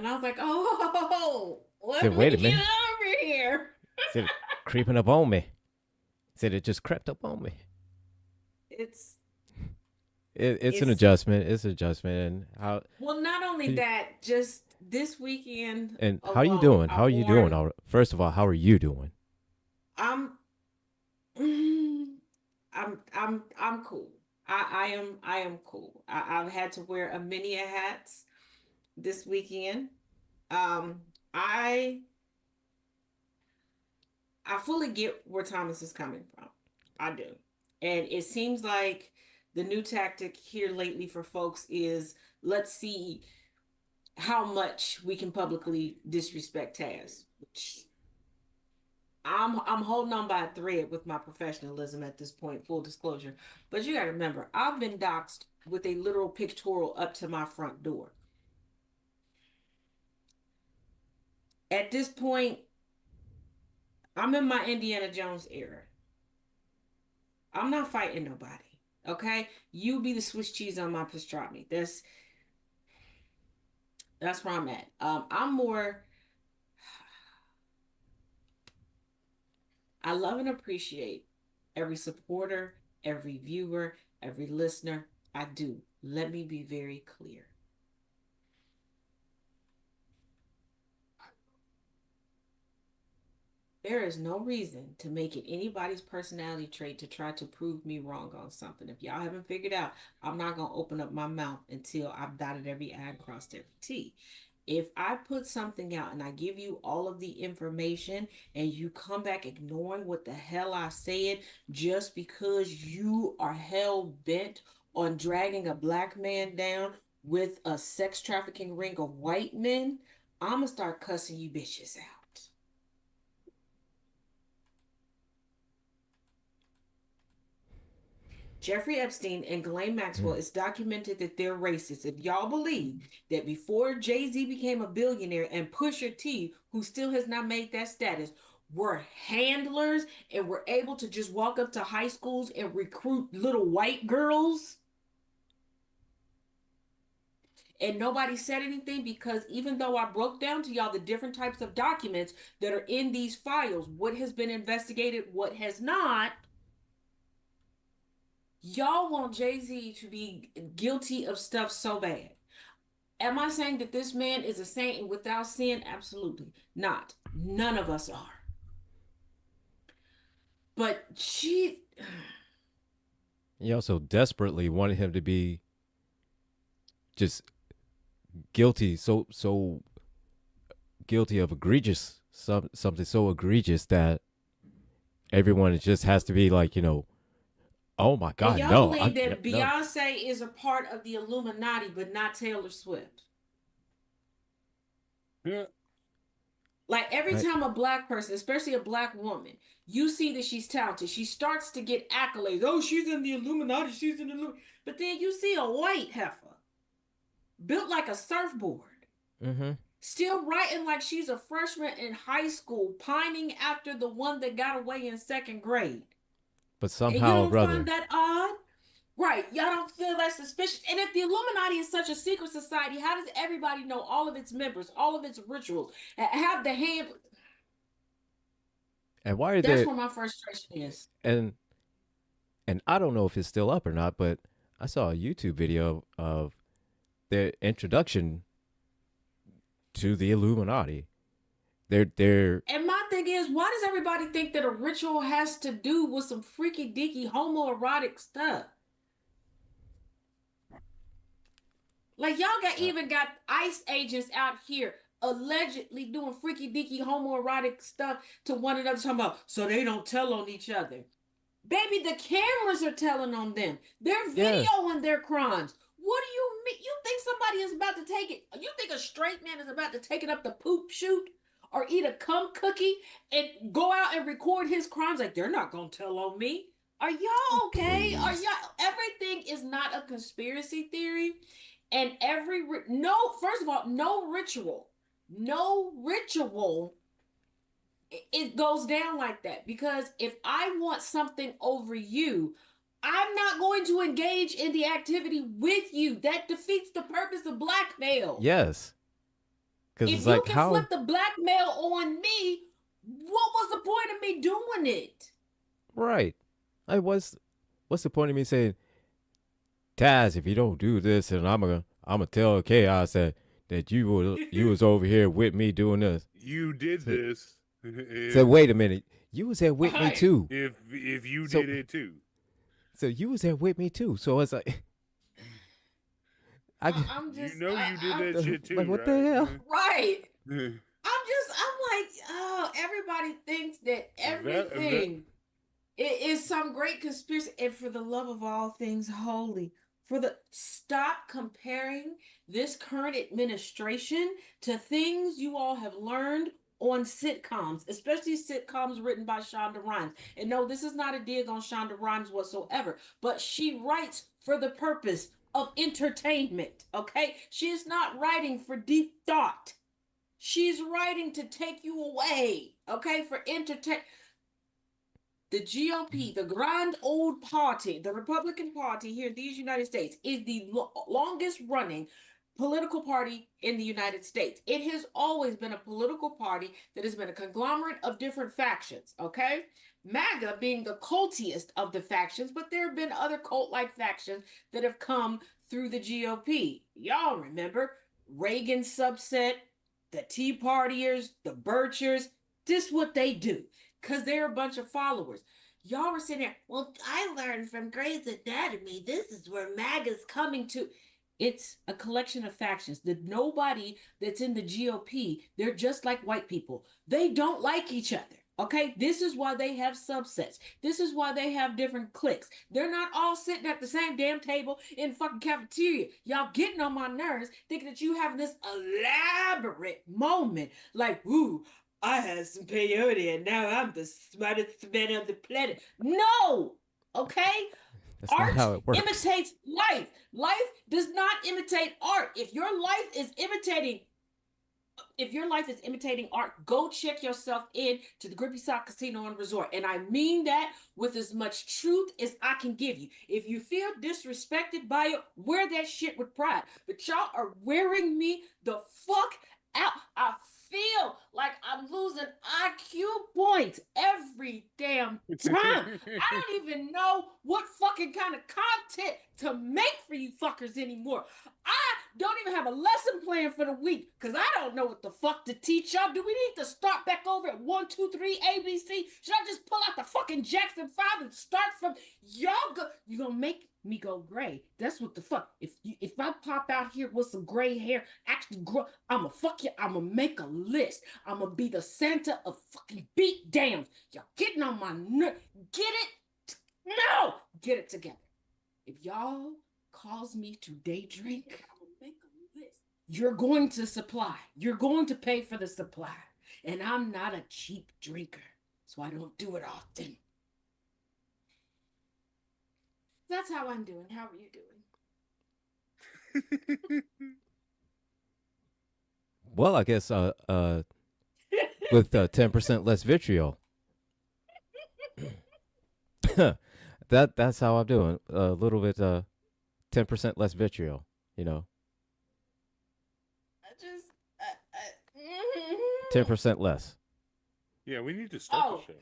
And I was like, oh, Said, let wait a me get minute. over here. Said it creeping up on me. Said it just crept up on me. It's It's an it's adjustment. It's an adjustment. And well, not only that, just this weekend how you alone, doing? I How are you doing? wore. First of all, how are you doing? I'm I'm cool. I am cool. I've had to wear a many a hats this weekend. Um, I I fully get where Thomas is coming from. I do. And it seems like the new tactic here lately for folks is let's see how much we can publicly disrespect Taz, which I'm holding on by a thread with my professionalism at this point, full disclosure. But you gotta remember, I've been doxxed with a literal pictorial up to my front door. At this point, I'm in my Indiana Jones era. I'm not fighting nobody. Okay? You be the Swiss cheese on my pastrami. That's where I'm at. I'm more I love and appreciate every supporter, every viewer, every listener. I do. Let me be very clear. There is no reason to make it anybody's personality trait to try to prove me wrong on something. If y'all haven't figured out, I'm not going to open up my mouth until I've dotted every I and crossed every T. If I put something out and I give you all of the information and you come back ignoring what the hell I said just because you are hell bent on dragging a black man down with a sex trafficking ring of white men, I'm going to start cussing you bitches out. Jeffrey Epstein and Ghislaine Maxwell, Mm. it's documented that they're racist. If y'all believe that before Jay-Z became a billionaire and Pusha T, who still has not made that status, were handlers and were able to just walk up to high schools and recruit little white girls, and nobody said anything, because even though I broke down to y'all the different types of documents that are in these files, what has been investigated, what has not, y'all want Jay-Z to be guilty of stuff so bad. Am I saying that this man is a saint and without sin? Absolutely not. None of us are. But she, You also desperately wanted him to be just guilty, so guilty of egregious something so egregious that everyone just has to be like, oh my and god, y'all no, believe no, that no. Beyonce is a part of the Illuminati, but not Taylor Swift. Yeah. Like every I, time a black person, especially a black woman, you see that she's talented, she starts to get accolades. Oh, she's in the Illuminati, she's in the Illuminati. But then you see a white heifer built like a surfboard, mm-hmm. still writing like she's a freshman in high school, pining after the one that got away in second grade. But And you somehow or don't find other, that odd? Right. Y'all don't feel that suspicious. And if the Illuminati is such a secret society, how does everybody know all of its members, all of its rituals, have the hand? and why are That's they? where my frustration is. And I don't know if it's still up or not, but I saw a YouTube video of their introduction to the Illuminati. They're And my thing is, why does everybody think that a ritual has to do with some freaky deaky homoerotic stuff? Like y'all got uh, even got ICE agents out here allegedly doing freaky deaky homoerotic stuff to one another, talking about so they don't tell on each other. Baby, the cameras are telling on them. They're yeah. videoing their crimes. What do you mean? You think somebody is about to take it? You think a straight man is about to take it up the poop chute or eat a cum cookie and go out and record his crimes? Like, they're not going to tell on me. Are y'all okay? Are Please. y'all? Everything is not a conspiracy theory. And no, first of all, no ritual, it goes down like that, because if I want something over you, I'm not going to engage in the activity with you. That defeats the purpose of blackmail. Yes. Because If it's you like, can flip how? the blackmail on me, what was the point of me doing it? Right. What's the point of me saying, Taz, if you don't do this, and I'm gonna tell Chaos that you was over here with me doing this. You did So, this. so wait a minute. You was there with me Right. too. If you So did it too. so you was there with me too. So it's like I I'm You just, know you did that shit like too, what the hell? right. right? I'm like, oh, everybody thinks that that everything is some great conspiracy. And for the love of all things holy, stop comparing this current administration to things you all have learned on sitcoms, especially sitcoms written by Shonda Rhimes. And no, this is not a dig on Shonda Rhimes whatsoever, but she writes for the purpose of entertainment. Okay, she is not writing for deep thought. She's writing to take you away, okay, for entertain. The GOP, the Grand Old Party, the Republican Party here in these United States, is the longest running political party in the United States. It has always been a political party that has been a conglomerate of different factions, okay? MAGA being the cultiest of the factions, but there have been other cult like factions that have come through the GOP. Y'all remember Reagan subset, the Tea Partiers, the Birchers. This is what they do because they're a bunch of followers. Y'all were sitting there, well, I learned from Grey's Anatomy. This is where MAGA's coming to. It's a collection of factions. That nobody that's in the GOP, they're just like white people. They don't like each other. Okay, this is why they have subsets. This is why they have different cliques. They're not all sitting at the same damn table in fucking cafeteria. Y'all getting on my nerves thinking that you having this elaborate moment like, ooh, I had some peyote and now I'm the smartest man on the planet. No, okay? That's not Art how it works. imitates life. Life does not imitate art. If your life is imitating art, go check yourself in to the Grippy Sock Casino and Resort. And I mean that with as much truth as I can give you. If you feel disrespected by it, wear that shit with pride. But y'all are wearing me the fuck out. I feel like I'm losing IQ points every damn time. I don't even know what fucking kind of content to make for you fuckers anymore. I don't even have a lesson plan for the week because I don't know what the fuck to teach y'all. Do we need to start back over at 1, 2, 3 ABC? Should I just pull out the fucking Jackson 5 and start from y'all? You gonna make me go gray? That's what the fuck. If I pop out here with some gray hair, actually grow, I'ma fuck you. I'ma make a list. I'ma be the Santa of fucking beat downs. Y'all getting on my nerve. Get it? No, get it together. If y'all cause me to day drink, I'm gonna make a list. You're going to supply. You're going to pay for the supply. And I'm not a cheap drinker, so I don't do it often. That's how I'm doing. How are you doing? Well, I guess with 10% less vitriol. That's how I'm doing. A little bit 10% less vitriol, you know. I just 10% less. Yeah, we need to start Oh. the show.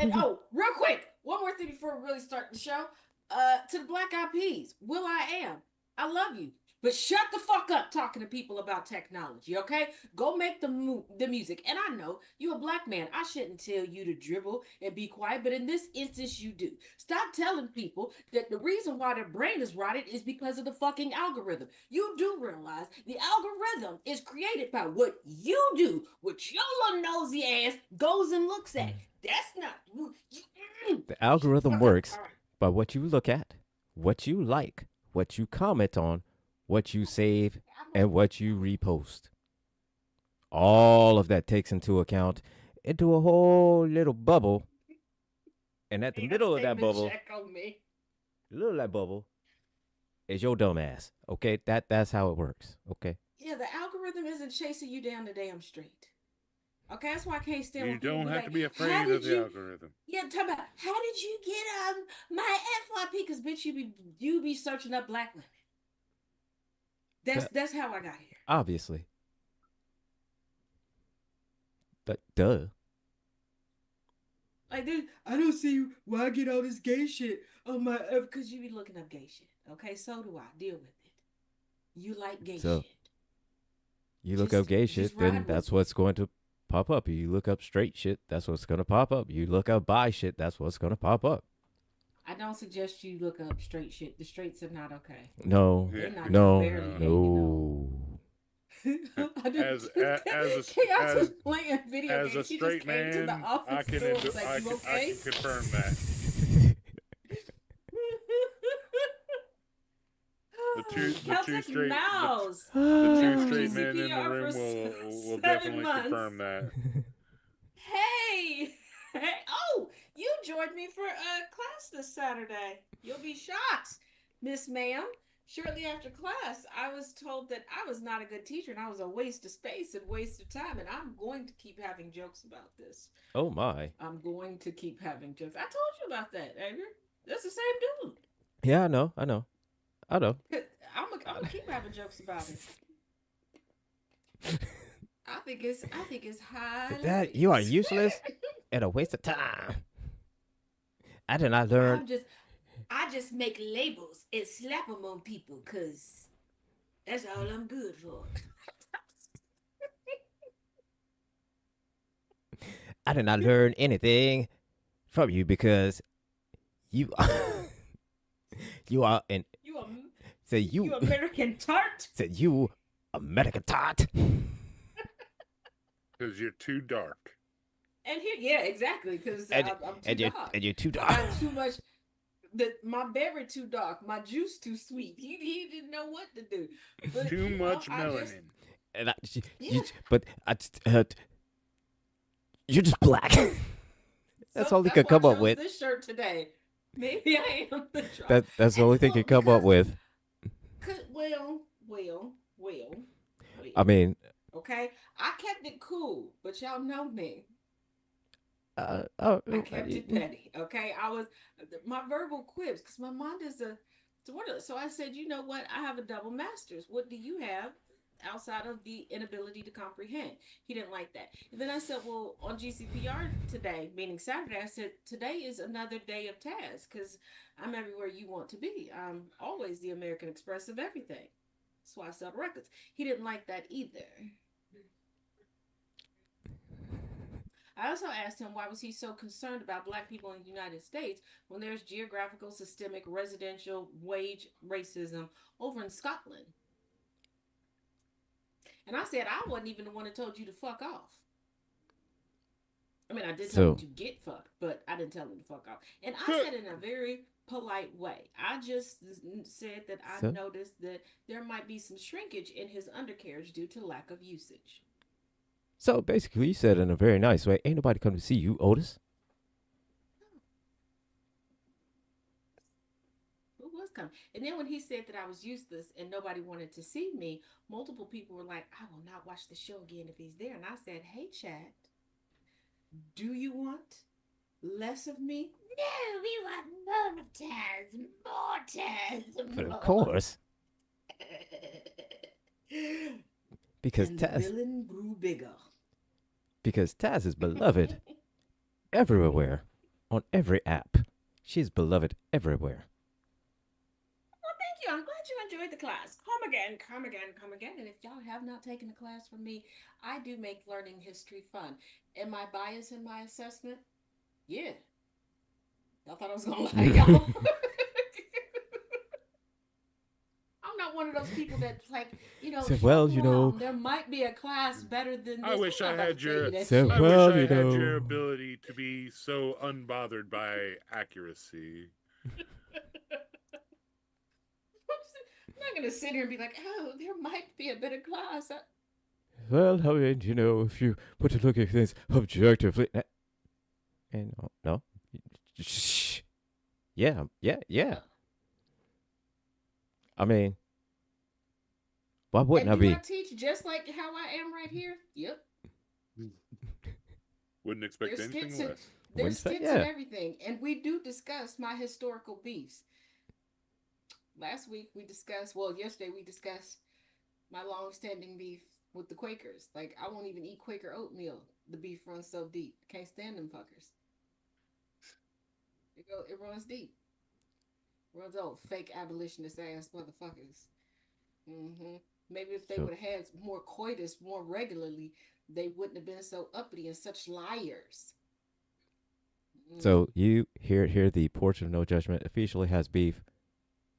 And real quick, one more thing before we really start the show. To the Black Eyed Peas, Will I Am, I love you, but shut the fuck up talking to people about technology, okay? Go make the music. And I know you're a black man. I shouldn't tell you to dribble and be quiet, but in this instance, you do. Stop telling people that the reason why their brain is rotted is because of the fucking algorithm. You do realize the algorithm is created by what you do, what your little nosy ass goes and looks at. That's not The algorithm works All right. by what you look at, what you like, what you comment on, what you save, and what you repost. All of that takes into account into a whole little bubble. And at the middle of that bubble, is your dumb ass. Okay? That's how it works. Okay? Yeah, the algorithm isn't chasing you down the damn street. Okay, that's why I can't stand You when people don't be have like, to be "How afraid did of the you?" algorithm. Yeah, talk about how did you get my FYP? Because bitch, you be searching up black women. That's how I got here. Obviously. Duh. Like, I don't see why I get all this gay shit on my, because you be looking up gay shit. Okay, so do I. Deal with it. You like gay So shit. you look up gay Just shit, then ride with that's it. what's going to pop up. You look up straight shit, that's what's gonna pop up. You look up bi shit, that's what's gonna pop up. I don't suggest you look up straight shit. The straights are not okay. No, They not just no, barely No. hanging on. no. I As just a, as a chaos was as playing video as a games. She just straight came to the man, I office can door and was like, "You I okay?" can confirm that the two Celtic straight Mouse. the He's been two with straight men in the GCPR for room will 7 definitely months. confirm that. Hey, hey! Oh, you joined me for a class this Saturday. You'll be shocked, Miss Ma'am. Shortly after class, I was told that I was not a good teacher and I was a waste of space and waste of time. And I'm going to keep having jokes about this. Oh my. I'm going to keep having jokes. I told you about that, Edgar. That's the same dude. Yeah, I know, I know, I know. I'm gonna keep having jokes about it. I think it's That you are hilarious. useless and a waste of time. I did not learn. I just make labels and slap them on people because that's all I'm good for. I did not learn anything from you because you you are an You a say you you American tart. said you American tot. Because you're too dark. And here, yeah, exactly, because And, I'm too dark. and you're too I dark. got too much. My berry too dark. My juice too sweet. He didn't know what to do. But, Too much I melanin. just, And yeah. but you're just black. That's all he that's could why come I up chose with. this shirt today. Maybe I am the drop. That's the only thing he come up with. Well. I mean, Okay, I kept it cool, but y'all know me. oh, I kept it petty. Okay, I was my verbal quips because my mind is a. So I said, you know what? I have a double master's. What do you have outside of the inability to comprehend? He didn't like that. And then I said, well, on GCPR today, meaning Saturday, I said today is another day of tasks because I'm everywhere you want to be. I'm always the American Express of everything. That's why I sell records. He didn't like that either. I also asked him why was he so concerned about black people in the United States when there's geographical, systemic, residential, wage racism over in Scotland. And I said I wasn't even the one that told you to fuck off. I mean, I did tell him to get fucked, but I didn't tell him to fuck off. And I said in a very polite way. I just said that I noticed that there might be some shrinkage in his undercarriage due to lack of usage. So basically, you said in a very nice way, ain't nobody come to see you, Otis. Who was coming? And then when he said that I was useless and nobody wanted to see me, multiple people were like, I will not watch the show again if he's there. And I said, hey, chat, do you want less of me? No, we want more of Taz, more Taz, But more. of course, because and Taz, the villain grew bigger. Because Taz is beloved everywhere, on every app. She's beloved everywhere. Well, thank you. I'm glad you enjoyed the class. Come again, come again, come again. And if y'all have not taken a class from me, I do make learning history fun. Am I biased in my assessment? Yeah. I thought I was gonna lie, y'all. I'm not one of those people that's like, So, well, you know, there might be a class better than this. I wish I had your So, I well, wish I you had know. your ability to be so unbothered by accuracy. I'm not gonna sit here and be like, oh, there might be a better class. Well, I mean, you know, if you put to look at things objectively, and no, shh, yeah. I mean, why wouldn't I and do be? I teach just like how I am right here? Yep. Wouldn't expect There's anything skits, less. there's skits and everything, and we do discuss my historical beefs. Last week we discussed, well, yesterday we discussed my long-standing beef with the Quakers. Like I won't even eat Quaker oatmeal. The beef runs so deep. Can't stand them fuckers. It runs deep. Runs old fake abolitionist ass motherfuckers. hmm Maybe if they So, would have had more coitus more regularly, they wouldn't have been so uppity and such liars. Mm. so you hear the Porch of No Judgment officially has beef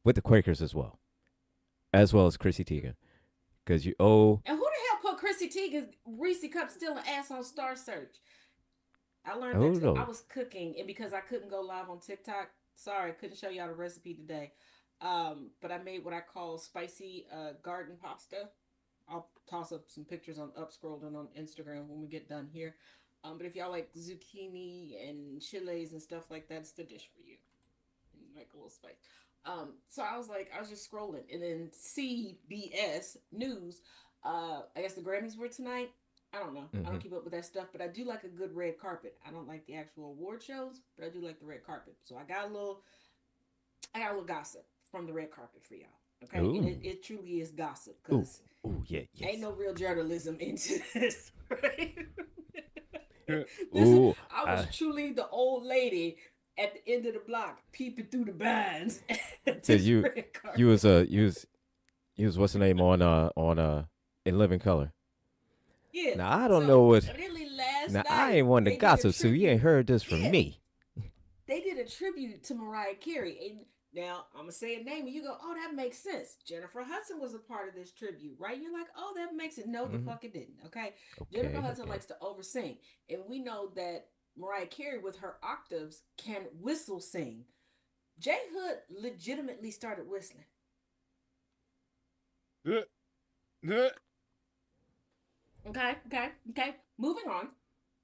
with the Quakers as well as Chrissy Teigen, because you owe. And who the hell put Chrissy Teigen's Reese Cup still an ass on Star Search? I learned Oh that too. I no. was cooking, and because I couldn't go live on TikTok, sorry, I couldn't show y'all the recipe today. But I made what I call spicy garden pasta. I'll toss up some pictures on Upscrolled and on Instagram when we get done here. But if y'all like zucchini and chiles and stuff like that, it's the dish for you. Like a little spice. So I was like, I was just scrolling, and then CBS News. I guess the Grammys were tonight. I don't know. I Hmm. don't keep up with that stuff, but I do like a good red carpet. I don't like the actual award shows, but I do like the red carpet. So I got a little gossip from the red carpet for y'all. Okay, and Ooh. it truly is gossip Ooh. because Ooh. Yeah. ain't Yes. no real journalism into this, right? This is, Ooh. I was truly the old lady at the end of the block peeping through the blinds at So this you red you was carpet. you was what's the name on In Living Color. Yeah. Now I don't So know what. evidently last Now I night ain't one to they did a gossip, so you tribute. ain't heard this from Yeah, me. they did a tribute to Mariah Carey. And now I'm gonna say a name, and you go, "Oh, that makes sense." Jennifer Hudson was a part of this tribute, right? You're like, "Oh, that makes it." No, the Hmm. fuck it didn't. Okay, Jennifer Okay. Hudson Okay. likes to oversing, and we know that Mariah Carey, with her octaves, can whistle sing. Jay Hood legitimately started whistling. Okay, okay, okay. Moving on.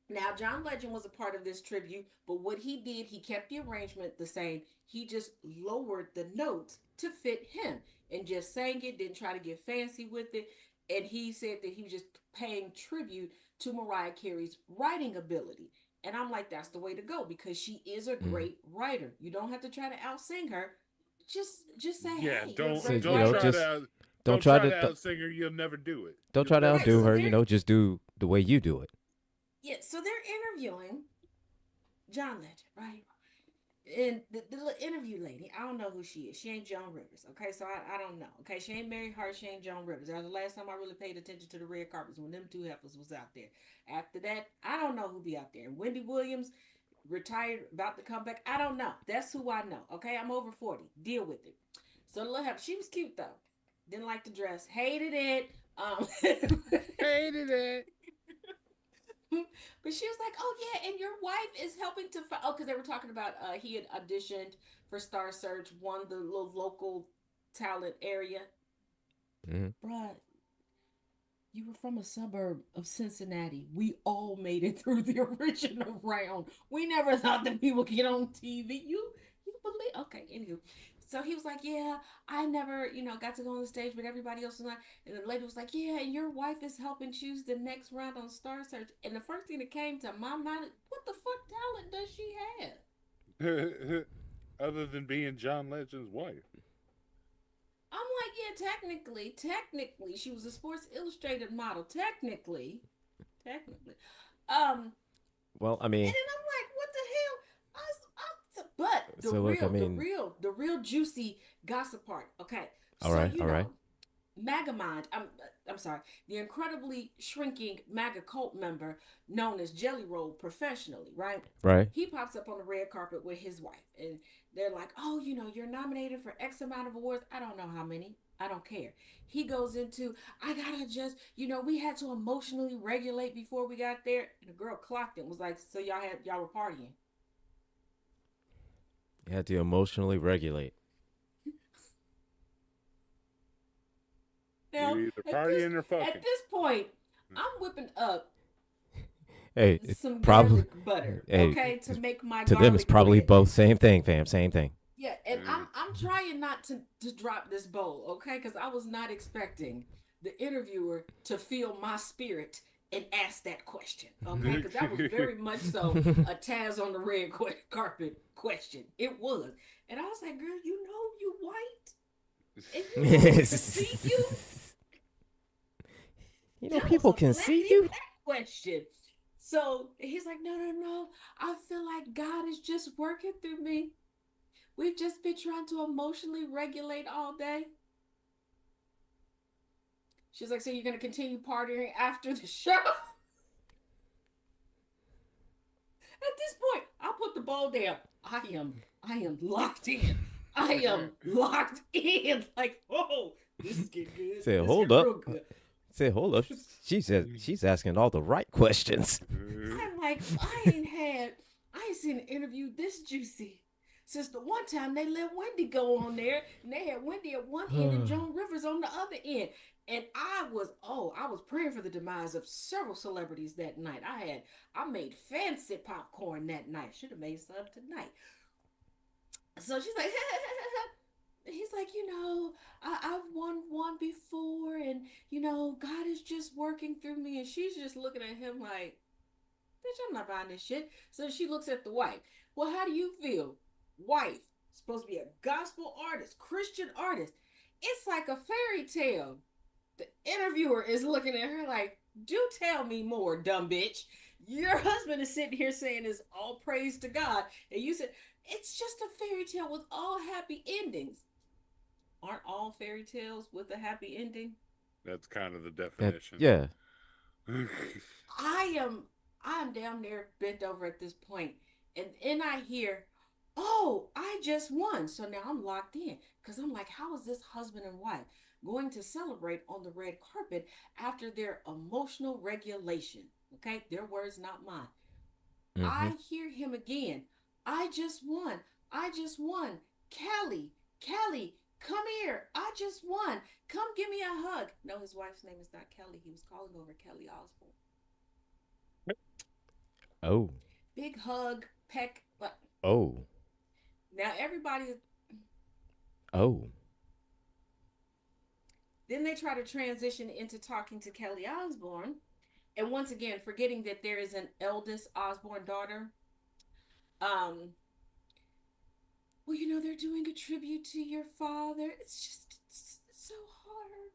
Now, John Legend was a part of this tribute, but what he did, he kept the arrangement the same. He just lowered the notes to fit him and just sang it, didn't try to get fancy with it. And he said that he was just paying tribute to Mariah Carey's writing ability. And I'm like, that's the way to go because she is a Mm. great writer. You don't have to try to outsing her. Just say, Yeah, hey, you're a don't So great you don't know, writer. try just to don't don't try try to to outsing her. You'll never do it. don't You'll try to never Right. outdo do So it. her. they're Just do the way you do it. yeah, so they're interviewing John Legend, right? And the little interview lady, I don't know who she is. She ain't Joan Rivers. Okay, so I don't know. Okay, she ain't Mary Hart. She ain't Joan Rivers. That was the last time I really paid attention to the red carpets when them two heifers was out there. After that, I don't know who be out there. Wendy Williams, retired, about to come back. I don't know. That's who I know. Okay, I'm over 40. Deal with it. So the little heifer, she was cute though. Didn't like the dress. Hated it. Hated it. But she was like, "Oh yeah, and your wife is helping to." Oh, because they were talking about he had auditioned for Star Search, won the little local talent area. Hmm. Bruh, you were from a suburb of Cincinnati. We all made it through the original round. We never thought that we would get on TV. You believe? Okay, anywho. So he was like, "Yeah, I never, got to go on the stage, but everybody else was not." And the lady was like, "Yeah, and your wife is helping choose the next round on Star Search." And the first thing that came to my mind, what the fuck talent does she have? Other than being John Legend's wife. I'm like, yeah, technically, she was a Sports Illustrated model. Technically. Um, Well, I And mean, then I'm like, what the hell? But the so look, I real, the mean, real, the real juicy gossip part. Okay, all so right, all right, Magamind. I'm sorry, the incredibly shrinking MAGA cult member known as Jelly Roll professionally, right? right. He pops up on the red carpet with his wife, and they're like, "Oh, you're nominated for X amount of awards. I don't know how many. I don't care." He goes into, "I gotta just, we had to emotionally regulate before we got there." And the girl clocked it and was like, "So y'all were partying?" You had to emotionally regulate. Now, You're either at this partying or at fucking. this point, I'm whipping up Hey, some probably. garlic butter, Hey, okay, to make my to them, it's garlic probably bread. both same thing, fam. Same thing. Yeah, and I'm trying not to drop this bowl, okay? Because I was not expecting the interviewer to feel my spirit and ask that question, okay? Because that was very much so a Taz on the red carpet question. It was, and I was like, "Girl, you white, and you want me to see you." You know, That was people a can see blackity you. black question. So he's like, no, no, no. I feel like God is just working through me. We've just been trying to emotionally regulate all day. She's like, so you're gonna continue partying after the show? At this point, I'll put the ball down. I am locked in. I am locked in. Like, oh, this is getting good. Said, This is hold getting up. real good. Said, hold up. She said she's asking all the right questions. I'm like, I ain't seen an interview this juicy since the one time they let Wendy go on there, and they had Wendy at one end and Joan Rivers on the other end. And I was praying for the demise of several celebrities that night. I made fancy popcorn that night. Should have made some tonight. So she's like, he's like, I've won one before, and God is just working through me. And she's just looking at him like, bitch, I'm not buying this shit. So she looks at the wife. Well, how do you feel? Wife, supposed to be a gospel artist, Christian artist. It's like a fairy tale. The interviewer is looking at her like, do tell me more, dumb bitch. Your husband is sitting here saying it's all praise to God. And you said, it's just a fairy tale with all happy endings. Aren't all fairy tales with a happy ending? That's kind of the definition. Yeah. I'm down there bent over at this point, and then I hear, oh, I just won. So now I'm locked in because I'm like, how is this husband and wife going to celebrate on the red carpet after their emotional regulation? Okay, their words, not mine. Mm-hmm. I hear him again. I just won. I just won. Kelly, come here. I just won. Come give me a hug. No, his wife's name is not Kelly. He was calling over Kelly Osbourne. Oh. Big hug, peck. Oh. Now everybody. Oh. Then they try to transition into talking to Kelly Osbourne. And once again, forgetting that there is an eldest Osbourne daughter. Well, they're doing a tribute to your father. It's so hard.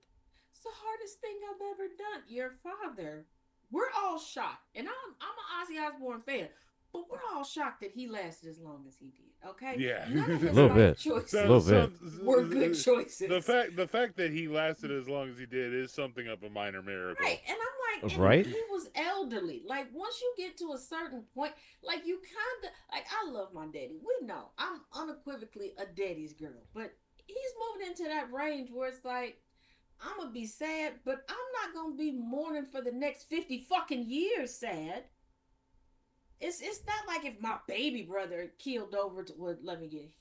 It's the hardest thing I've ever done. Your father. We're all shocked. And I'm an Ozzy Osbourne fan. But we're all shocked that he lasted as long as he did. Okay. Yeah. None of his Little life bit. choices Little bit. were good choices. The fact that he lasted as long as he did is something of a minor miracle. Right. And I'm like, right? He was elderly. Like, once you get to a certain point, like, you kind of, like, I love my daddy. We know I'm unequivocally a daddy's girl. But he's moving into that range where it's like, I'm going to be sad, but I'm not going to be mourning for the next 50 fucking years sad. It's not like if my baby brother keeled over to, well,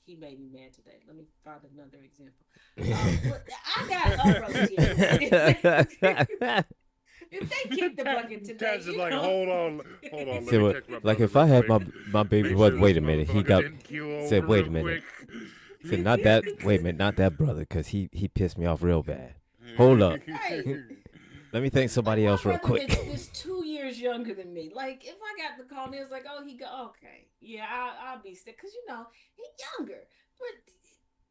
he made me mad today. Let me find another example. I got umbrellas here. If they kick the bucket today, Taz is like, hold on. See what, like if I had my baby brother, wait a minute, he got said, wait a minute, said not that, wait a minute, not that brother, because he pissed me off real bad. Hold up. Right. Let me thank somebody else real quick. Is 2 years younger than me. Like, if I got the call, and it's like, oh, okay, yeah, I'll be sick, because he's younger. But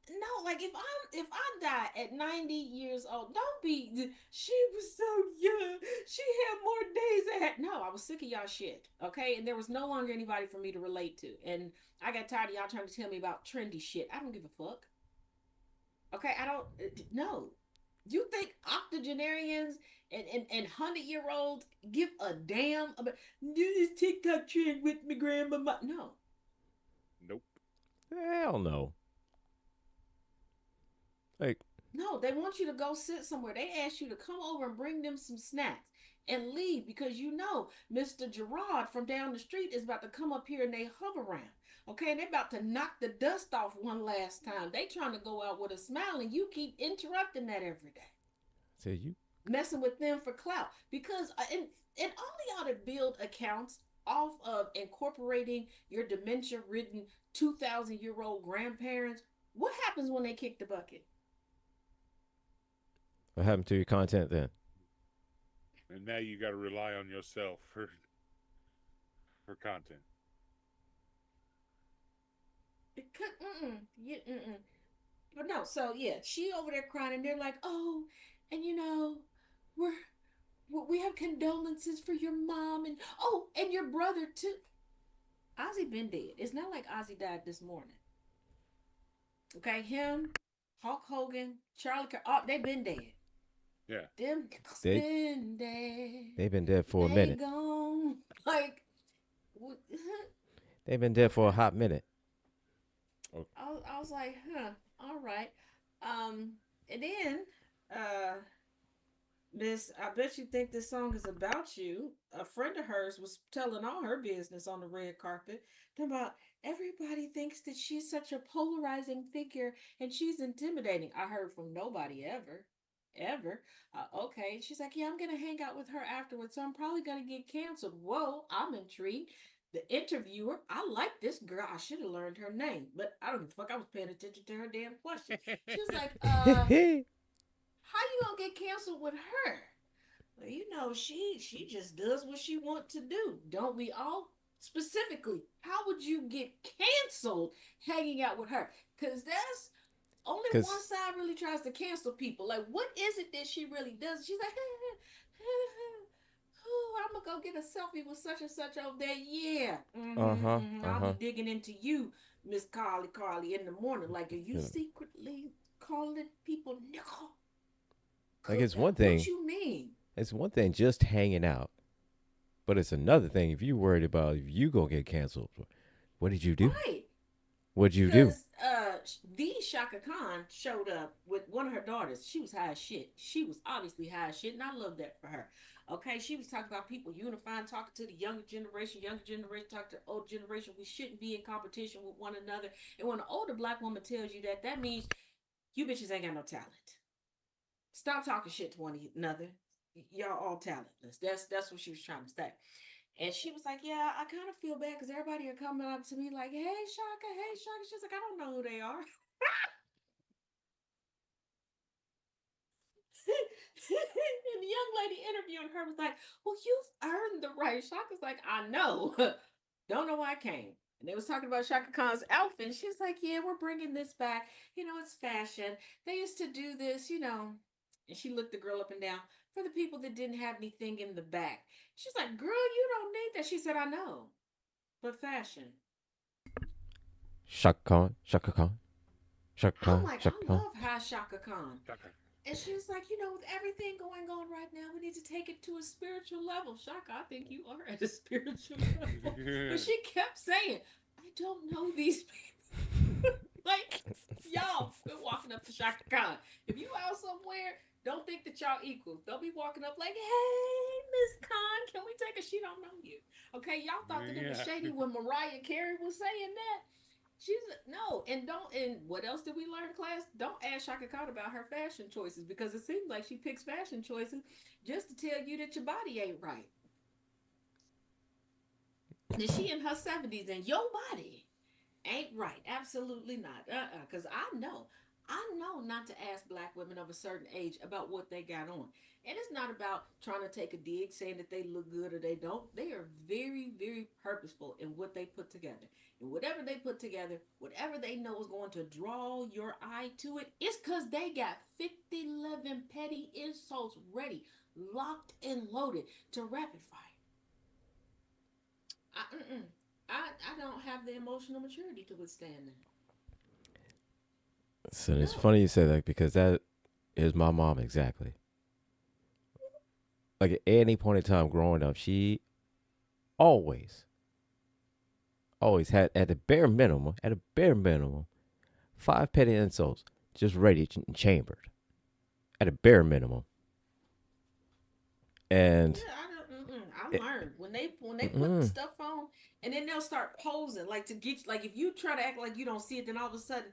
no, like if I die at 90 years old, don't be. She was so young. She had more days ahead. No, I was sick of y'all shit. Okay, and there was no longer anybody for me to relate to, and I got tired of y'all trying to tell me about trendy shit. I don't give a fuck. Okay, I don't. No. You think octogenarians and 100-year-olds give a damn about do this TikTok trend with me grandma? No. Nope. Hell no. Like, no, they want you to go sit somewhere. They ask you to come over and bring them some snacks and leave because Mr. Gerard from down the street is about to come up here and they hover around. Okay, and they're about to knock the dust off one last time. They trying to go out with a smile, and you keep interrupting that every day. So you messing with them for clout because and only ought to build accounts off of incorporating your dementia-ridden 2,000-year-old grandparents. What happens when they kick the bucket? What happened to your content then? And now you got to rely on yourself for content. But no, so yeah, she over there crying, and they're like, oh, and We have condolences for your mom and oh, and your brother too. Ozzy been dead. It's not like Ozzy died this morning. Okay, him, Hulk Hogan, Charlie, oh, they been dead. Yeah. Them They been dead. they've been dead for a They minute. gone. Like, They've been dead for a okay. hot minute. I was like, huh, all right. Um, and then, uh, this, I bet you think this song is about you. A friend of hers was telling all her business on the red carpet about everybody thinks that she's such a polarizing figure and she's intimidating. I heard from nobody ever. Ever. Okay. She's like, yeah, I'm going to hang out with her afterwards. So I'm probably going to get canceled. Whoa, I'm intrigued. The interviewer, I like this girl. I should have learned her name, but I don't give a fuck. I was paying attention to her damn question. She was like, how you gonna get canceled with her? Well, you know, she just does what she want to do. Don't we all? Specifically, how would you get canceled hanging out with her? Because that's only one Cause, side really tries to cancel people. Like, what is it that she really does? She's like, oh, I'm gonna go get a selfie with such and such over there. Yeah, uh-huh, I'll be uh-huh. digging into you, Miss Carly, in the morning. Like, are you You know, secretly calling people nickel? like it's one What thing. you mean? It's one thing just hanging out, but it's another thing if you worried about if you gonna get canceled. What did you do? Right. What did you do? Because the Shaka Khan showed up with one of her daughters. She was high as shit. She was obviously high as shit, and I love that for her. Okay, she was talking about people unifying, talking to the younger generation, talking to the old generation. We shouldn't be in competition with one another. And when an older black woman tells you that, that means you bitches ain't got no talent. Stop talking shit to one another. Y'all all talentless. That's what she was trying to say. And she was like, yeah, I kind of feel bad because everybody are coming up to me like, hey, Shaka. She's like, I don't know who they are. And the young lady interviewing her was like, well, you've earned the right. Shaka's like, I know. Don't know why I came. And they was talking about Shaka Khan's outfit. And she's like, yeah, we're bringing this back. You know, it's fashion. They used to do this, you know. And she looked the girl up and down for the people that didn't have anything in the back. She's like, girl, you don't need that. She said, I know. But fashion. Shaka Khan, Shaka Khan, Shaka I'm Khan, like, Shaka I Khan. love High Shaka Khan. Shaka. And she was like, you know, with everything going on right now, we need to take it to a spiritual level. Shaka, I think you are at a spiritual level. But she kept saying, I don't know these people. Like, y'all, quit walking up to Shaka Khan. If you out somewhere, don't think that y'all equal. Don't be walking up like, hey, Miss Khan, can we take a? She don't know you. Okay, y'all thought that it was Yeah. shady when Mariah Carey was saying that. She's no, and don't. And what else did we learn in class? Don't ask Shaka Khan about her fashion choices because it seems like she picks fashion choices just to tell you that your body ain't right. That she in her 70s and your body ain't right. Absolutely not. Because I know not to ask black women of a certain age about what they got on. And it's not about trying to take a dig, saying that they look good or they don't. They are very, very purposeful in what they put together. And whatever they put together, whatever they know is going to draw your eye to it, it's because they got 50, 11 petty insults ready, locked and loaded to rapid fire. I, I don't have the emotional maturity to withstand that. So it's No. funny you say that because that is my mom exactly. Like at any point in time growing up, she always, always had at a bare minimum, 5 petty insults just ready and chambered at a bare minimum. And Yeah, I don't. I it, learned when they put mm-mm, stuff on, and then they'll start posing like to get like if you try to act like you don't see it, then all of a sudden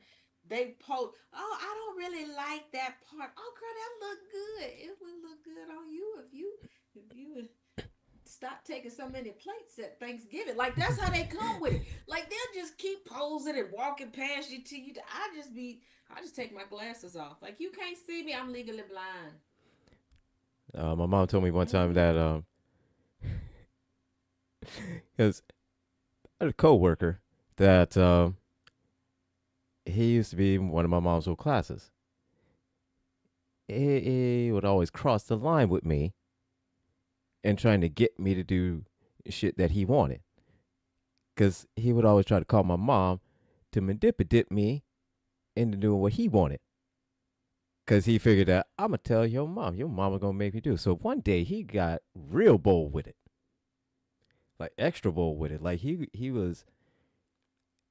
they pose. Oh, I don't really like that part. Oh, girl, that look good. It would look good on you if you would stop taking so many plates at Thanksgiving. Like that's how they come with it. Like they'll just keep posing and walking past you to you. I just take my glasses off. Like you can't see me. I'm legally blind. my mom told me one time Mm-hmm. that because I had a coworker that he used to be in one of my mom's old classes. He would always cross the line with me and trying to get me to do shit that he wanted. Because he would always try to call my mom to manipulate me into doing what he wanted. Because he figured that I'm going to tell your mom. Your mama going to make me do. So one day he got real bold with it. Like extra bold with it. Like he was,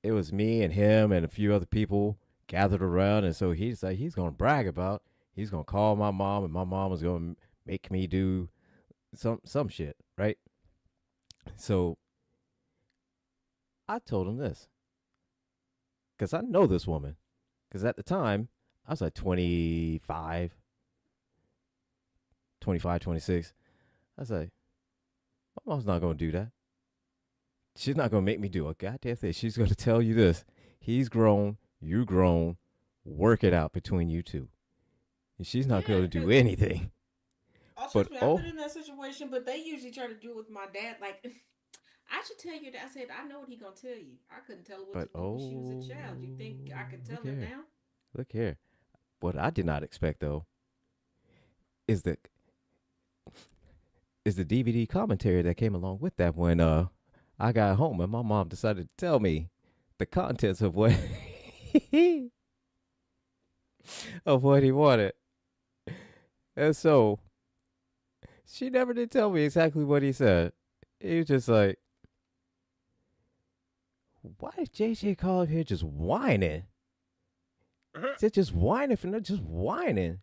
it was me and him and a few other people gathered around. And so he's like, he's going to brag about, he's going to call my mom and my mom was going to make me do some shit. Right. So I told him this because I know this woman. Because at the time, I was like 25, 26. I was like, my mom's not going to do that. She's not going to make me do a goddamn thing. She's going to tell you this. He's grown, you grown, work it out between you two. And she's not going to do anything. Also, I've been in that situation, but they usually try to do it with my dad. Like, I should tell you that. I said, I know what he gonna tell you. I couldn't tell her what to do when she was a child. You think I could tell her now? Look here. What I did not expect though is the DVD commentary that came along with that when I got home and my mom decided to tell me the contents of what of what he wanted. And so she never did tell me exactly what he said. He was just like, why is JJ call up here just whining? Is it just whining for no just whining?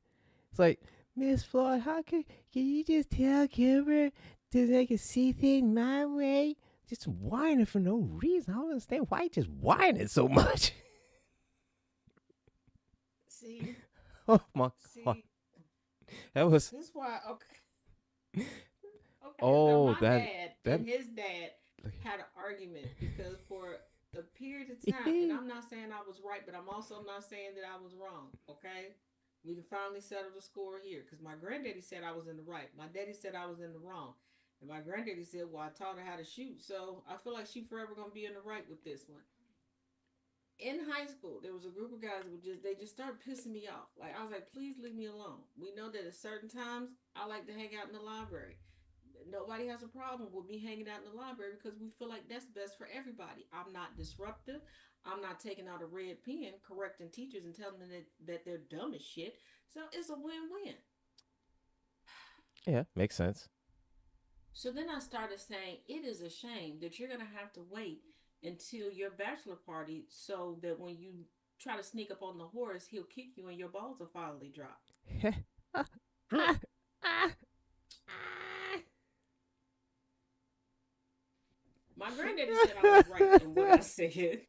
It's like, Miss Floyd, how can you just tell Kimber to make it see things my way? Just whining for no reason. I don't understand why you just whining so much. See. Oh my God. That was. This is why. Okay. Oh, my dad and his dad had an argument because for a period of time, and I'm not saying I was right, but I'm also not saying that I was wrong. Okay, we can finally settle the score here because my granddaddy said I was in the right, my daddy said I was in the wrong, and my granddaddy said, "Well, I taught her how to shoot, so I feel like she forever gonna be in the right with this one." In high school, there was a group of guys who just started pissing me off. Like I was like, "Please leave me alone." We know that at certain times I like to hang out in the library. Nobody has a problem with me hanging out in the library because we feel like that's best for everybody. I'm not disruptive. I'm not taking out a red pen, correcting teachers and telling them that they're dumb as shit. So it's a win-win. Yeah, makes sense. So then I started saying, it is a shame that you're going to have to wait until your bachelor party so that when you try to sneak up on the horse, he'll kick you and your balls will finally drop. My granddaddy said I was right in what I said.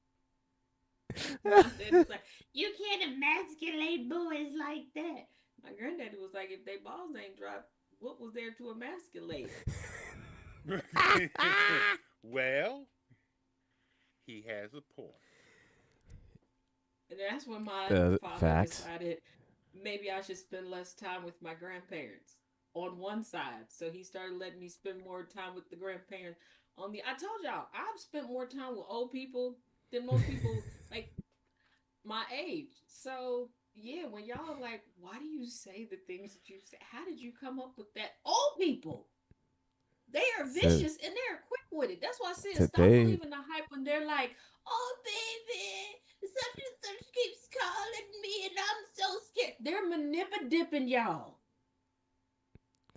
My daddy was like, you can't emasculate boys like that. My granddaddy was like, if they balls ain't dropped, what was there to emasculate? Well, he has a point. And that's when my father decided maybe I should spend less time with my grandparents on one side. So he started letting me spend more time with the grandparents on the. I told y'all, I've spent more time with old people than most people like my age. So yeah, when y'all are like, why do you say the things that you say? How did you come up with that? Old people, they are vicious and they're quick with it. That's why I said stop believing the hype when they're like, oh baby, such and such keeps calling me and I'm so scared. They're manipulating y'all.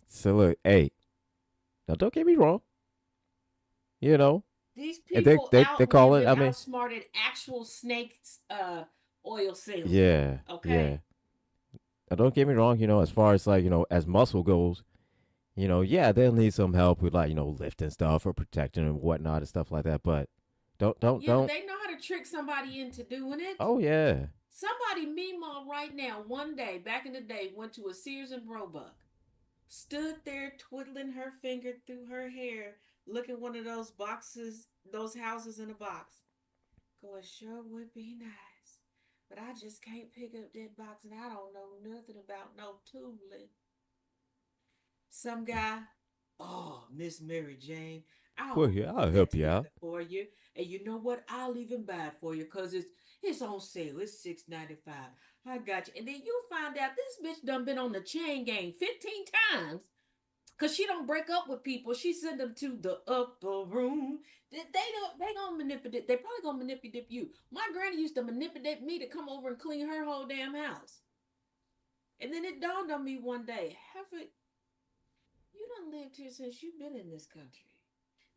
So look, hey, now don't get me wrong. You know, these people they call it. I mean, outsmarted actual snake oil salesmen. Yeah. Okay. Yeah. Now don't get me wrong. You know, as far as like as muscle goes, yeah, they'll need some help with like lifting stuff or protecting and whatnot and stuff like that. But don't. They know how to trick somebody into doing it. Oh yeah. Somebody, meanwhile, right now, one day back in the day, went to a Sears and Roebuck, stood there twiddling her finger through her hair, looking one of those boxes, those houses in a box. Going, sure would be nice, but I just can't pick up that box, and I don't know nothing about no tooling. Some guy, oh, Miss Mary Jane, I'll help you out for you, and you know what? I'll even buy it for you because it's on sale. It's $6.95. I got you, and then you find out this bitch done been on the chain gang 15 times. Cause she don't break up with people. She send them to the upper room. They gonna manipulate. They probably gonna manipulate you. My granny used to manipulate me to come over and clean her whole damn house. And then it dawned on me one day, Heifer, you done lived here since you've been in this country.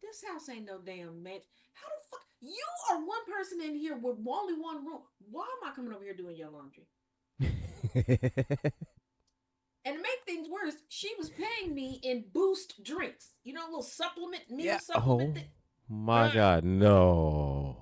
This house ain't no damn mansion. How the fuck? You are one person in here with only one room. Why am I coming over here doing your laundry? And to make things worse, she was paying me in Boost drinks. You know, a little supplement, meal supplement. My God, no.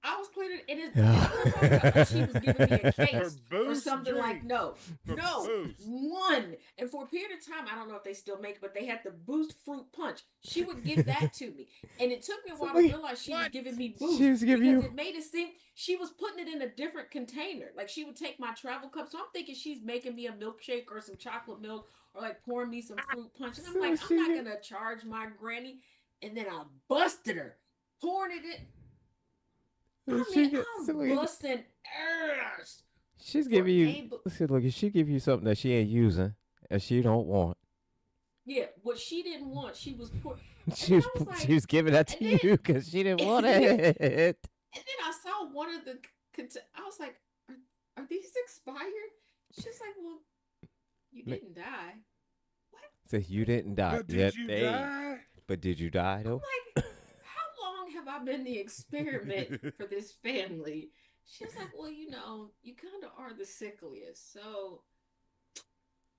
I was cleaning it. I thought she was giving me a case or something drink. like no, Boost. one. And for a period of time, I don't know if they still make it, but they had the Boost fruit punch. She would give that to me, and it took me a while to realize she was giving me Boost. She was giving you. It made it seem she was putting it in a different container. Like she would take my travel cup. So I'm thinking she's making me a milkshake or some chocolate milk or like pouring me some fruit punch. And I'm like, I'm not gonna charge my granny. And then I busted her, pouring it in. I'm busting ass. She's giving you. Look, if she give you something that she ain't using and she don't want. Yeah, what she didn't want, she was poor. She was giving that to you because she didn't want it. And then I saw one of the. I was like, "Are these expired?" She's like, "Well, you didn't die." What? So you didn't die. But did you die? But did you die though? I'm like, have I been the experiment for this family? She's like, well, you know, you kind of are the sickliest, so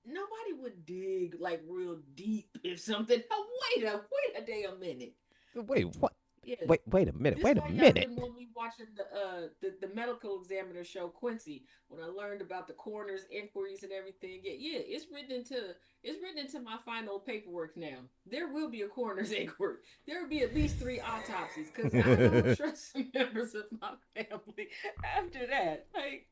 nobody would dig like real deep if something. Oh, wait a damn minute. Wait, what? Yeah. Wait a minute. Wait a minute. When we watching the medical examiner show Quincy, when I learned about the coroner's inquiries and everything, yeah, it's written into my final paperwork now. There will be a coroner's inquiry. There will be at least 3 autopsies because I don't trust some members of my family after that. Like,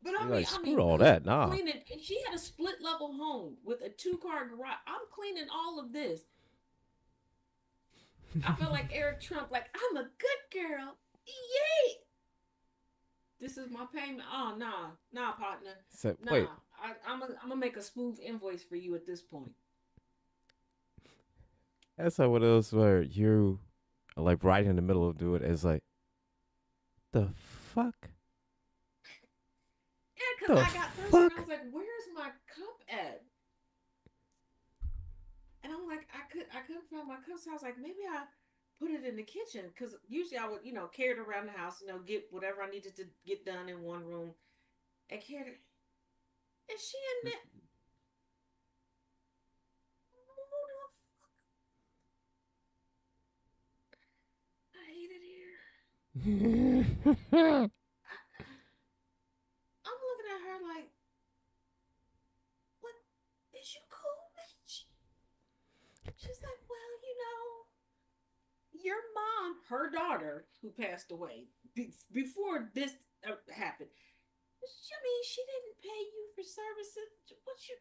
but I mean, screw all that. Nah. Cleaning, and she had a split level home with a 2-car garage. I'm cleaning all of this. I feel like Eric Trump, like, I'm a good girl. Yay! This is my payment. Oh, nah, partner. So, nah, wait. I'm gonna make a smooth invoice for you at this point. That's like one of those where you are like right in the middle of doing it. It's like, the fuck? Yeah, because I got thirsty and I was like, where's my cup at? And I'm like, I couldn't find my cup, so I was like, maybe I put it in the kitchen because usually I would, carry it around the house, get whatever I needed to get done in one room, and carry it. And she in there. I hate it here. I'm looking at her like, what? Is you cool, bitch? She's like, well, your mom, her daughter, who passed away before this happened. I mean, she didn't pay you for services.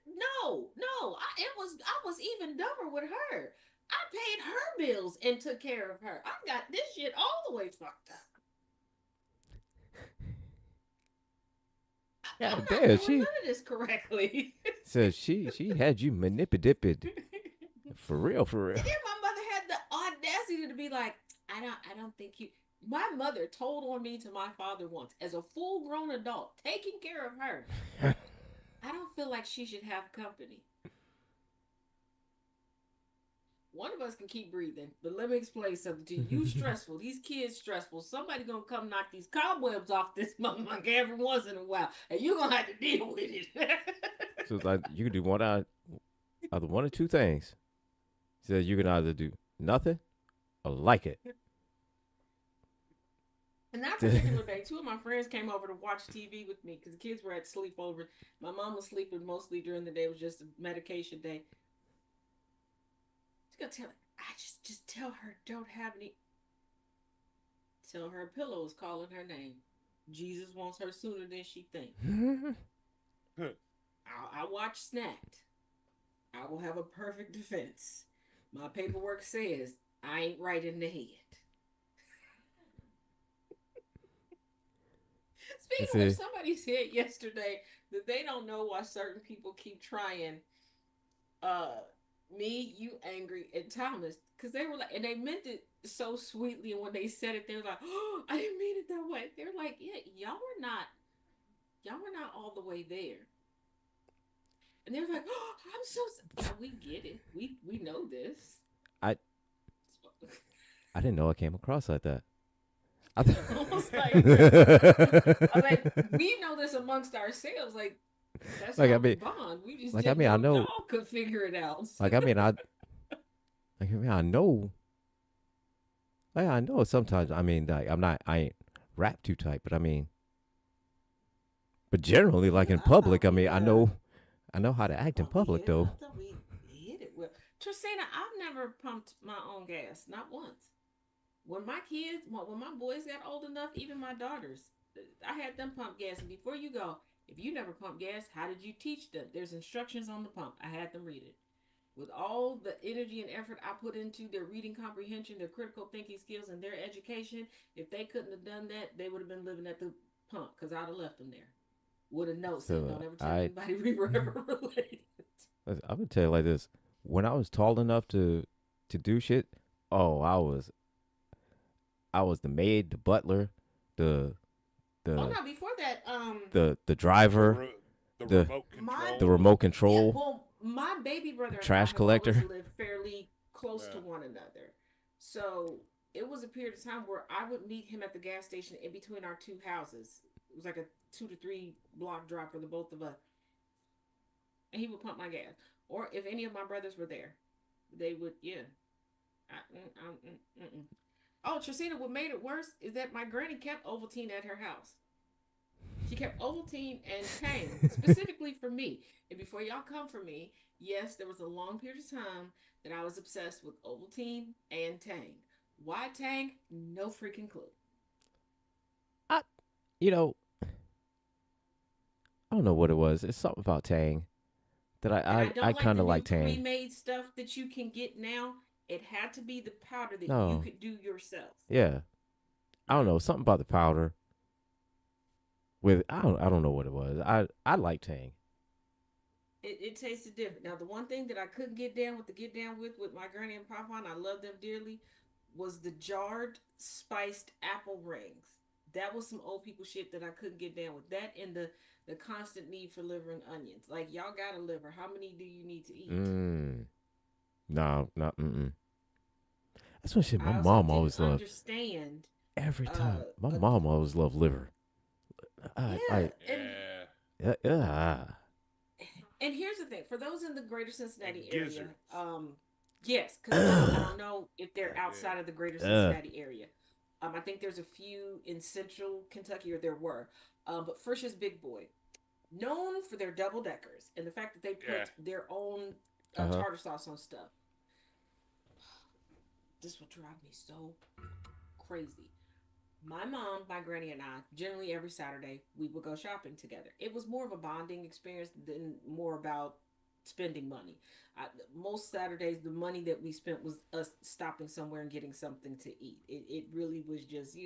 No. I was even dumber with her. I paid her bills and took care of her. I got this shit all the way fucked up. Yeah, I'm damn, not doing none of this correctly. So she had you manipulated. For real. And then my mother had the audacity to be like, I don't think you. My mother told on me to my father once, as a full-grown adult, taking care of her. I don't feel like she should have company. One of us can keep breathing, but let me explain something to you. You stressful. These kids stressful. Somebody gonna come knock these cobwebs off this motherfucker every once in a while, and you're gonna have to deal with it. So it's like you can do either one or two things. So you can either do nothing or like it. And that particular day, 2 of my friends came over to watch TV with me because the kids were at sleepover. My mom was sleeping mostly during the day. It was just a medication day. She's gonna tell her, just tell her don't have any. Tell her pillow is calling her name. Jesus wants her sooner than she thinks. I watch Snapped. I will have a perfect defense. My paperwork says I ain't right in the head. Speaking of, somebody said yesterday that they don't know why certain people keep trying Me, you angry, and Thomas, because they were like, and they meant it so sweetly, and when they said it, they were like, "Oh, I didn't mean it that way." They're like, "Yeah, y'all were not all the way there," and they're like, "Oh, I'm so." Now we get it. We know this. I I didn't know I came across like that. I Almost like I was like, th- we know this amongst ourselves. Like that's like I y'all mean, bond. We just like I didn't mean, I know know, y'all could figure it out. like I mean, I know, like I know. Sometimes I mean, like I ain't rap too tight, but I mean, but generally, like in I thought public, I we mean, I know how to act in public though. I thought we hit it well. Tristina, I've never pumped my own gas, not once. When my boys got old enough, even my daughters, I had them pump gas. And before you go, if you never pump gas, how did you teach them? There's instructions on the pump. I had them read it. With all the energy and effort I put into their reading comprehension, their critical thinking skills, and their education, if they couldn't have done that, they would have been living at the pump because I'd have left them there. With a note saying, So "Don't ever tell I anybody we were ever related." I would tell you like this: when I was tall enough to do shit, oh, I was the maid, the butler, the Oh the no! Before that, the The driver, re- the the remote my the control. remote yeah, control, well, my baby the brother and I trash have always collector. lived fairly close to Yeah. one another. So it was a period of time where I would meet him at the gas station in between our two houses. It was like a 2 to 3 block drive for the both of us. And he would pump my gas. Or if any of my brothers were there, they would, yeah. Mm. Oh, Trisina, what made it worse is that my granny kept Ovaltine at her house. She kept Ovaltine and Tang specifically for me. And before y'all come for me, yes, there was a long period of time that I was obsessed with Ovaltine and Tang. Why Tang? No freaking clue. I, you know, I don't know what it was. It's something about Tang that And I I don't like kind the of new like Tang. pre-made stuff that you can get now. It had to be the powder that you No, could do yourself. yeah, I don't know something about the powder. With I don't know what it was. I like Tang. It tasted different. Now, the one thing that I couldn't get down with my granny and papa, and I love them dearly, was the jarred spiced apple rings. That was some old people shit that I couldn't get down with. That and the constant need for liver and onions. Like y'all got a liver. How many do you need to eat? Mm, no, not. That's what shit my I also mom didn't always loved. understand. Every time, my A, mom always loved liver. yeah, Yeah. Uh, and here's the thing: for those in the Greater Cincinnati And area, gizzards. yes, because I uh, don't know if they're God outside damn. of the Greater uh, Cincinnati area. I think there's a few in Central Kentucky, or there were. But Frisch's Big Boy, known for their double deckers and the fact that they Yeah. put their own huh. tartar sauce on stuff. This will drive me so crazy. My mom, my granny, and I, generally every Saturday, we would go shopping together. It was more of a bonding experience than more about spending money. Most Saturdays, the money that we spent was us stopping somewhere and getting something to eat. It really was just,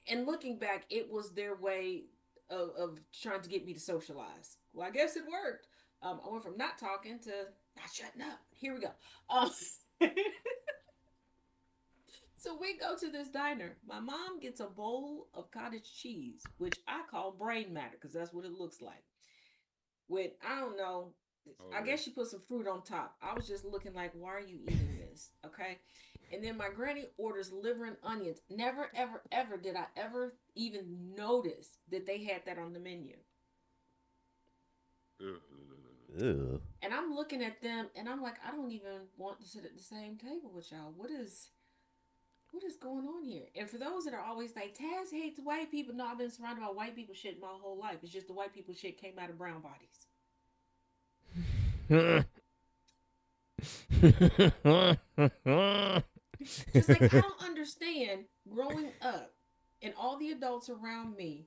and looking back, it was their way of trying to get me to socialize. Well, I guess it worked. I went from not talking to not shutting up. Here we go. Um, So we go to this diner. My mom gets a bowl of cottage cheese, which I call brain matter because that's what it looks like. With, I don't know, Oh I yeah. guess she put some fruit on top. I was just looking like, why are you eating this? Okay. And then my granny orders liver and onions. Never, ever, ever did I ever even notice that they had that on the menu. Ugh. Ew. And I'm looking at them and I'm like, I don't even want to sit at the same table with y'all. What is going on here? And for those that are always like, Taz hates white people. No, I've been surrounded by white people shit my whole life. It's just the white people shit came out of brown bodies. Just like I don't understand growing up and all the adults around me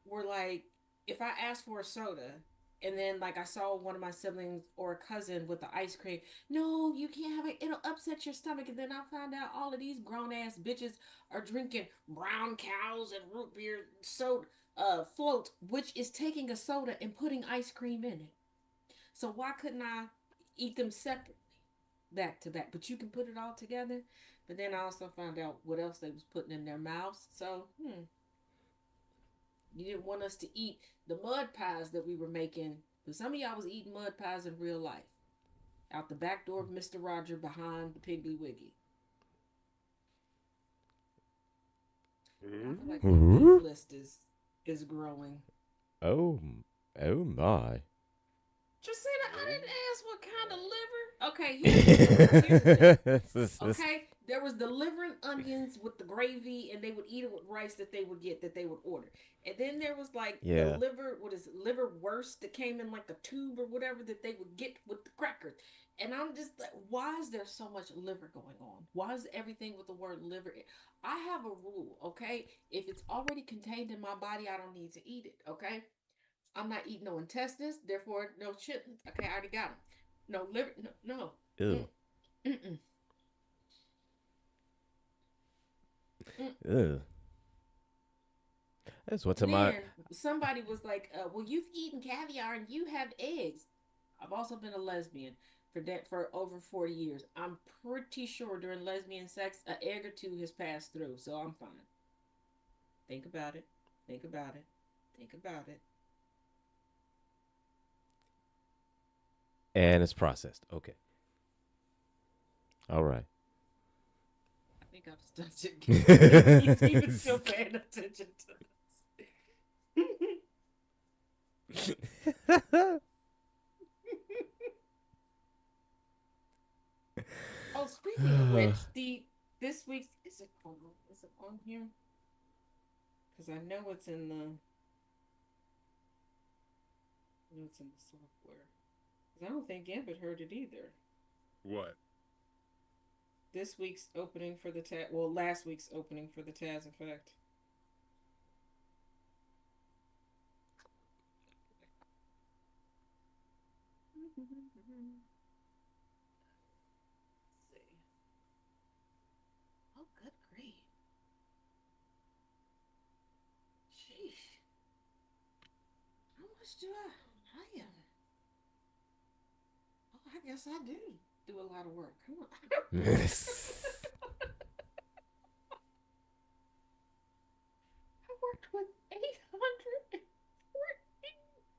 were like, if I asked for a soda and then like I saw one of my siblings or a cousin with the ice cream, no, you can't have it. It'll upset your stomach. And then I find out all of these grown ass bitches are drinking brown cows and root beer soda float, which is taking a soda and putting ice cream in it. So why couldn't I? eat them separately, back to back. But you can put it all together. But then I also found out what else they was putting in their mouths. So, you didn't want us to eat the mud pies that we were making. But some of y'all was eating mud pies in real life. Out the back door of Mr. Roger behind the Piggly Wiggy. I feel like my beef list is growing. Oh, oh my. Tristina, I didn't ask what kind of liver. Okay, here's the thing. Okay, there was the liver and onions with the gravy, and they would eat it with rice that they would get that they would order. And then there was like the liver, what is it, liver wurst that came in like a tube or whatever that they would get with the crackers. And I'm just like, why is there so much liver going on? Why is everything with the word liver? I have a rule, okay? If it's already contained in my body, I don't need to eat it, okay? I'm not eating no intestines, therefore no chitlins. Okay, I already got them. No liver, no. Ew. Mm-mm. Ew. That's what's in my. Somebody was like, "Well, you've eaten caviar and you have eggs." I've also been a lesbian for over 40 years. I'm pretty sure during lesbian sex, an egg or two has passed through, so I'm fine. Think about it. Think about it. Think about it. And it's processed. Okay. All right. I think I've studied. He's even still paying attention to this. Oh, speaking of which, this week's is it on here? Because I know it's in the software. Because I don't think Gambit heard it either. What? This week's opening for the Taz. Well, last week's opening for the Taz Effect. Oh, good grief. Sheesh. How much do I am? Oh, I guess I do a lot of work. Come on. I worked with 814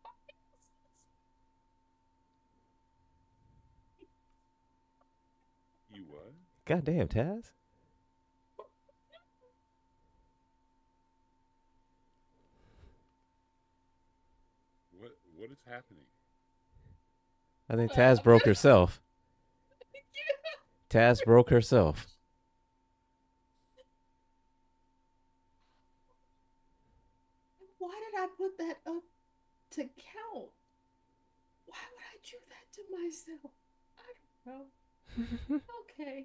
files. You what? Goddamn, Taz. What is happening? I think Taz broke herself. Taz broke herself. Why did I put that up to count? Why would I do that to myself? I don't know. Okay.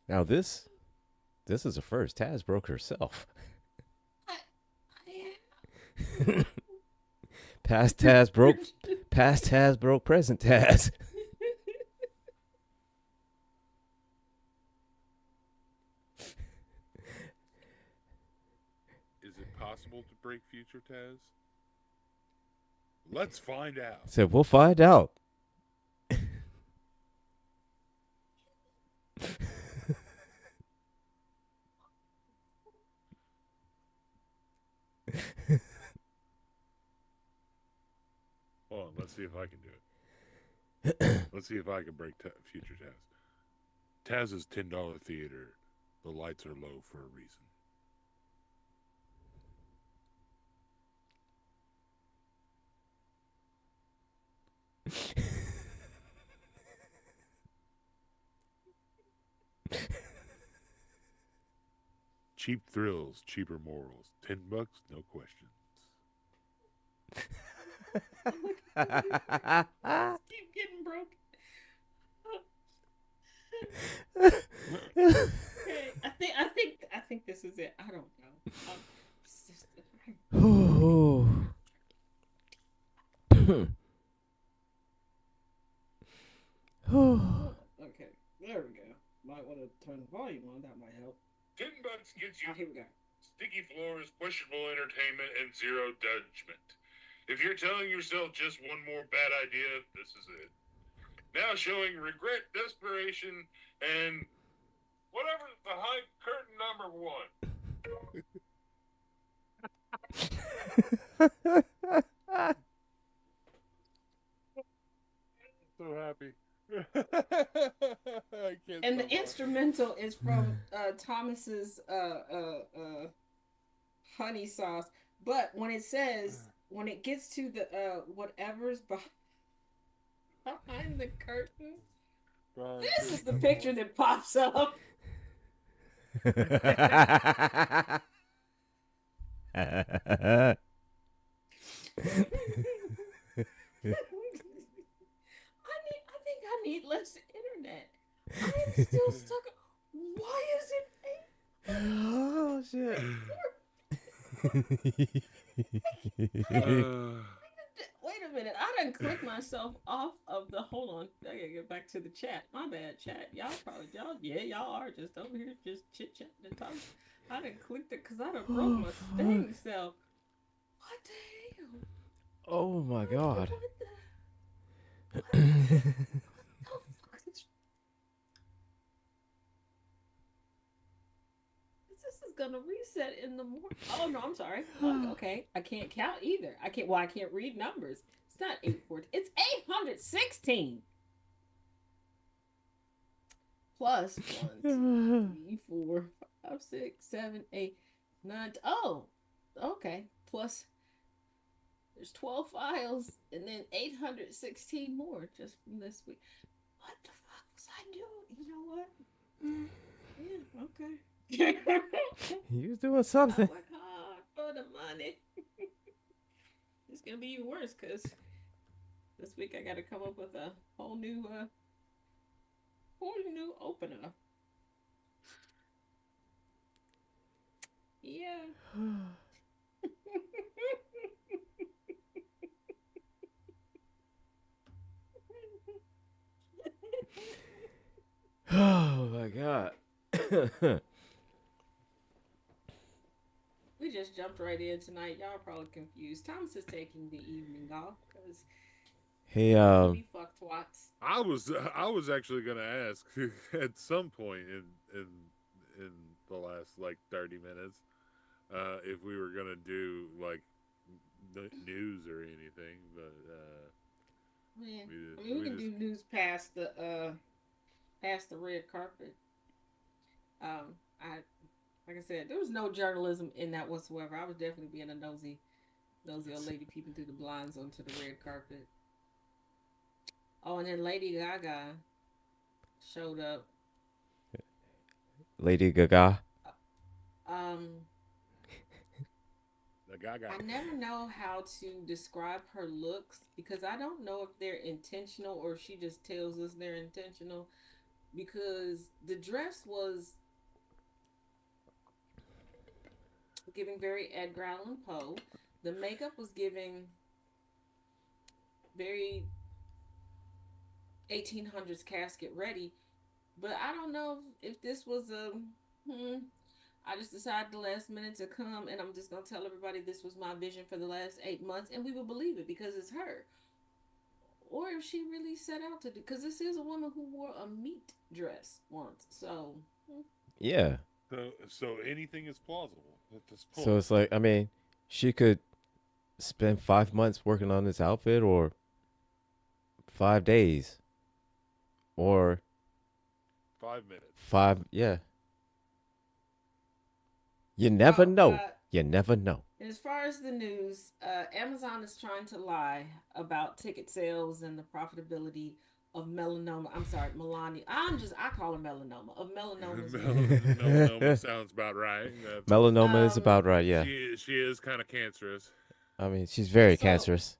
Now this is a first. Taz broke herself. Past Taz broke. Past Taz broke. Present Taz. Is it possible to break future Taz? Let's find out. Said we'll find out. Hold on, let's see if I can do it. Let's see if I can break future Taz. Taz's $10 theater. The lights are low for a reason. Cheap thrills, cheaper morals. $10, no questions. Keep getting broke. Okay, I think this is it. I don't know. Okay, there we go. Might want to turn the volume on. That might help. $10 gets you here we go. sticky floors, questionable entertainment, and zero judgment. If you're telling yourself just one more bad idea, this is it. Now showing regret, desperation, and whatever's behind curtain number one. So happy. I can't And the stop laughing. instrumental is from Thomas's honey sauce. But when it says, when it gets to the whatever's behind the curtain, this is the picture that pops up. I need less internet. I am still stuck. Why is it Oh shit. Wait a minute. I done clicked myself off of the. Hold on. I gotta get back to the chat. My bad, chat. Y'all are just over here just chit chatting and talking. I done clicked it because I done broke my thing self. What the hell? Oh my god. What the fuck is... This is gonna reset in the morning. Oh no, I'm sorry. Okay, I can't count either. I can't read numbers. It's not 814. It's 816. Plus 1, 2, 3, 4, 5, 6, 7, 8, 9. Oh, okay. Plus there's 12 files and then 816 more just from this week. What the fuck was I doing? You know what? Yeah, okay. You was doing something. I work hard for the money. It's gonna be even worse because this week I gotta come up with a whole new opener. Yeah. Oh my god. We just jumped right in tonight. Y'all are probably confused. Thomas is taking the evening off because Hey, we fuck twats. I was actually gonna ask at some point in the last like 30 minutes if we were gonna do like news or anything, but Man, we can do news past the red carpet. Like I said, there was no journalism in that whatsoever. I was definitely being a nosy old lady peeping through the blinds onto the red carpet. Oh, and then Lady Gaga showed up. Lady Gaga. The Gaga. I never know how to describe her looks because I don't know if they're intentional or if she just tells us they're intentional. Because the dress was giving very Edgar Allan Poe. The makeup was giving very 1800s casket ready. But I don't know if this was I just decided the last minute to come and I'm just going to tell everybody this was my vision for the last 8 months and we will believe it because it's her. Or if she really set out to do, because this is a woman who wore a meat dress once. So, Yeah. So anything is plausible at this point. So it's like, I mean, she could spend 5 months working on this outfit or 5 days or 5 minutes. Yeah. You never know. You never know. As far as the news, Amazon is trying to lie about ticket sales and the profitability of melanoma. I'm sorry, Melania. I call her melanoma. Of melanoma. Melanoma sounds about right. Melanoma is about right, yeah. She is kind of cancerous. I mean, she's very cancerous.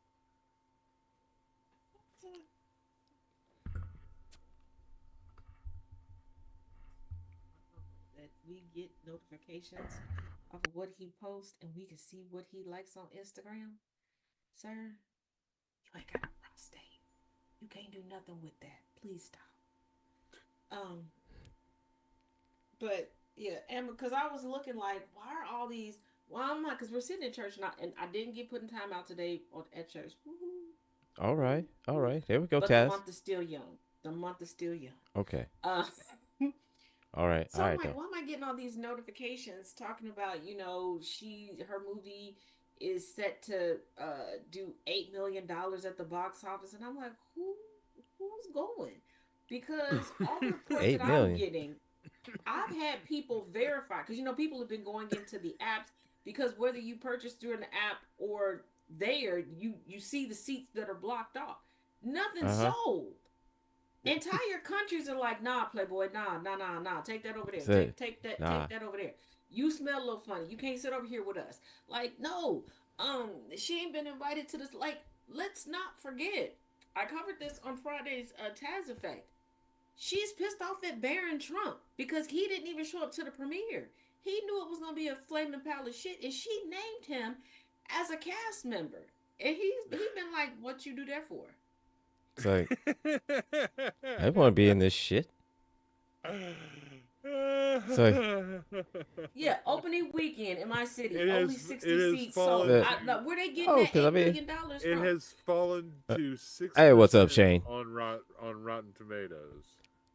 That we get notifications of what he posts and we can see what he likes on Instagram. Sir, you ain't got a prostate. You can't do nothing with that. Please stop. But yeah, and because I was looking like, why are all these Well, I'm not because we're sitting in church now, and I didn't get put in time out today at church. Woo-hoo, All right, woo-hoo, all woo. right. There we go, But the Taz. month is still young. The month is still young. Okay. Uh, All so I'm right like, though. why am I getting all these notifications talking about, her movie is set to do $8 million at the box office, and I'm like, who's going? Because all the reports that Eight I'm million. getting, I've had people verify because people have been going into the apps because whether you purchase through an app or there, you see the seats that are blocked off. Nothing Uh huh. sold. Entire countries are like, nah, Playboy, nah, nah, nah, nah. Take that over there. Say, Take nah. that over there. You smell a little funny. You can't sit over here with us. Like, no. She ain't been invited to this. Like, let's not forget. I covered this on Friday's Taz Effect. She's pissed off at Barron Trump because he didn't even show up to the premiere. He knew it was gonna be a flaming pile of shit, and she named him as a cast member. And he been like, "What you do that for?" It's like I want to be in this shit. It's like Yeah, opening weekend in my city, it only has 60 it has seats sold. fallen that. Where they getting Oh, that because I mean, $8 million it from? has fallen uh, to six hey, what's up, percent Shane? on Rotten Tomatoes.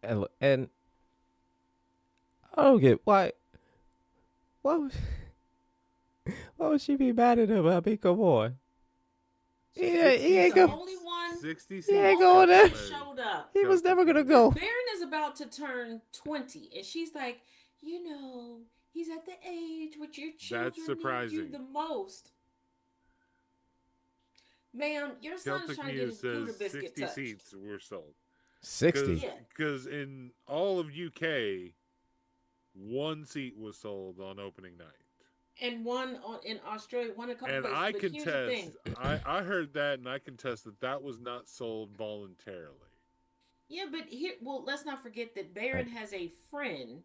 And I don't get why would why would she be mad at him? I mean, come on. He He's ain't the go. only one 60 He seats ain't only going one there. that showed up. He was never gonna Because go. Barron is about to turn 20, and she's like, he's at the age which your That's children need you surprising. the most. Ma'am, your son is Celtic trying to get News his says Gouda biscuit 60 touched. seats were sold. 60. Yeah, Because in all of UK, one seat was sold on opening night. and one in Australia, one in a couple And places. I But here's the contest, thing. I heard that and I contest that was not sold voluntarily. Yeah, but let's not forget that I, Barron has a friend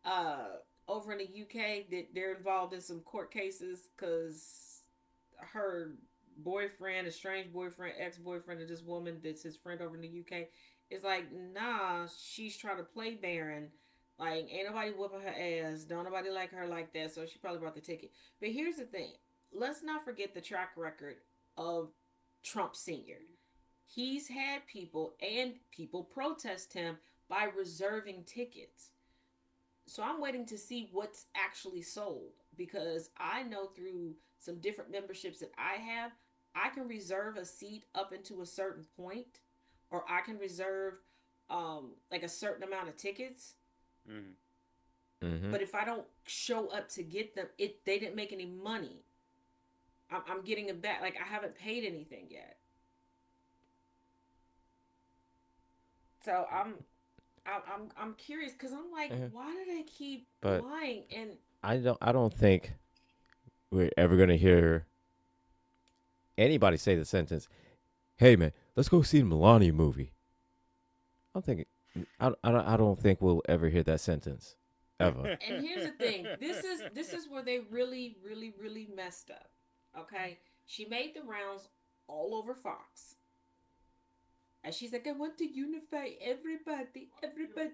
uh, over in the UK that they're involved in some court cases because her boyfriend, estranged boyfriend, ex boyfriend of this woman that's his friend over in the UK, is like, nah, she's trying to play Barron. Like, ain't nobody whooping her ass. Don't nobody like her like that. So she probably bought the ticket. But here's the thing, let's not forget the track record of Trump Sr. He's had people protest him by reserving tickets. So I'm waiting to see what's actually sold because I know through some different memberships that I have, I can reserve a seat up into a certain point, or I can reserve like a certain amount of tickets. Mm-hmm. mm-hmm. But if I don't show up to get them, they didn't make any money. I'm getting it back. Like I haven't paid anything yet. So I'm curious because I'm like, Yeah. why do they keep But lying? And I don't think we're ever gonna hear anybody say the sentence, "Hey man, let's go see the Melania movie." I don't think I don't think we'll ever hear that sentence ever. and here's the thing, this is where they really, really, really messed up. Okay, she made the rounds all over Fox, and she's like, I want to unify everybody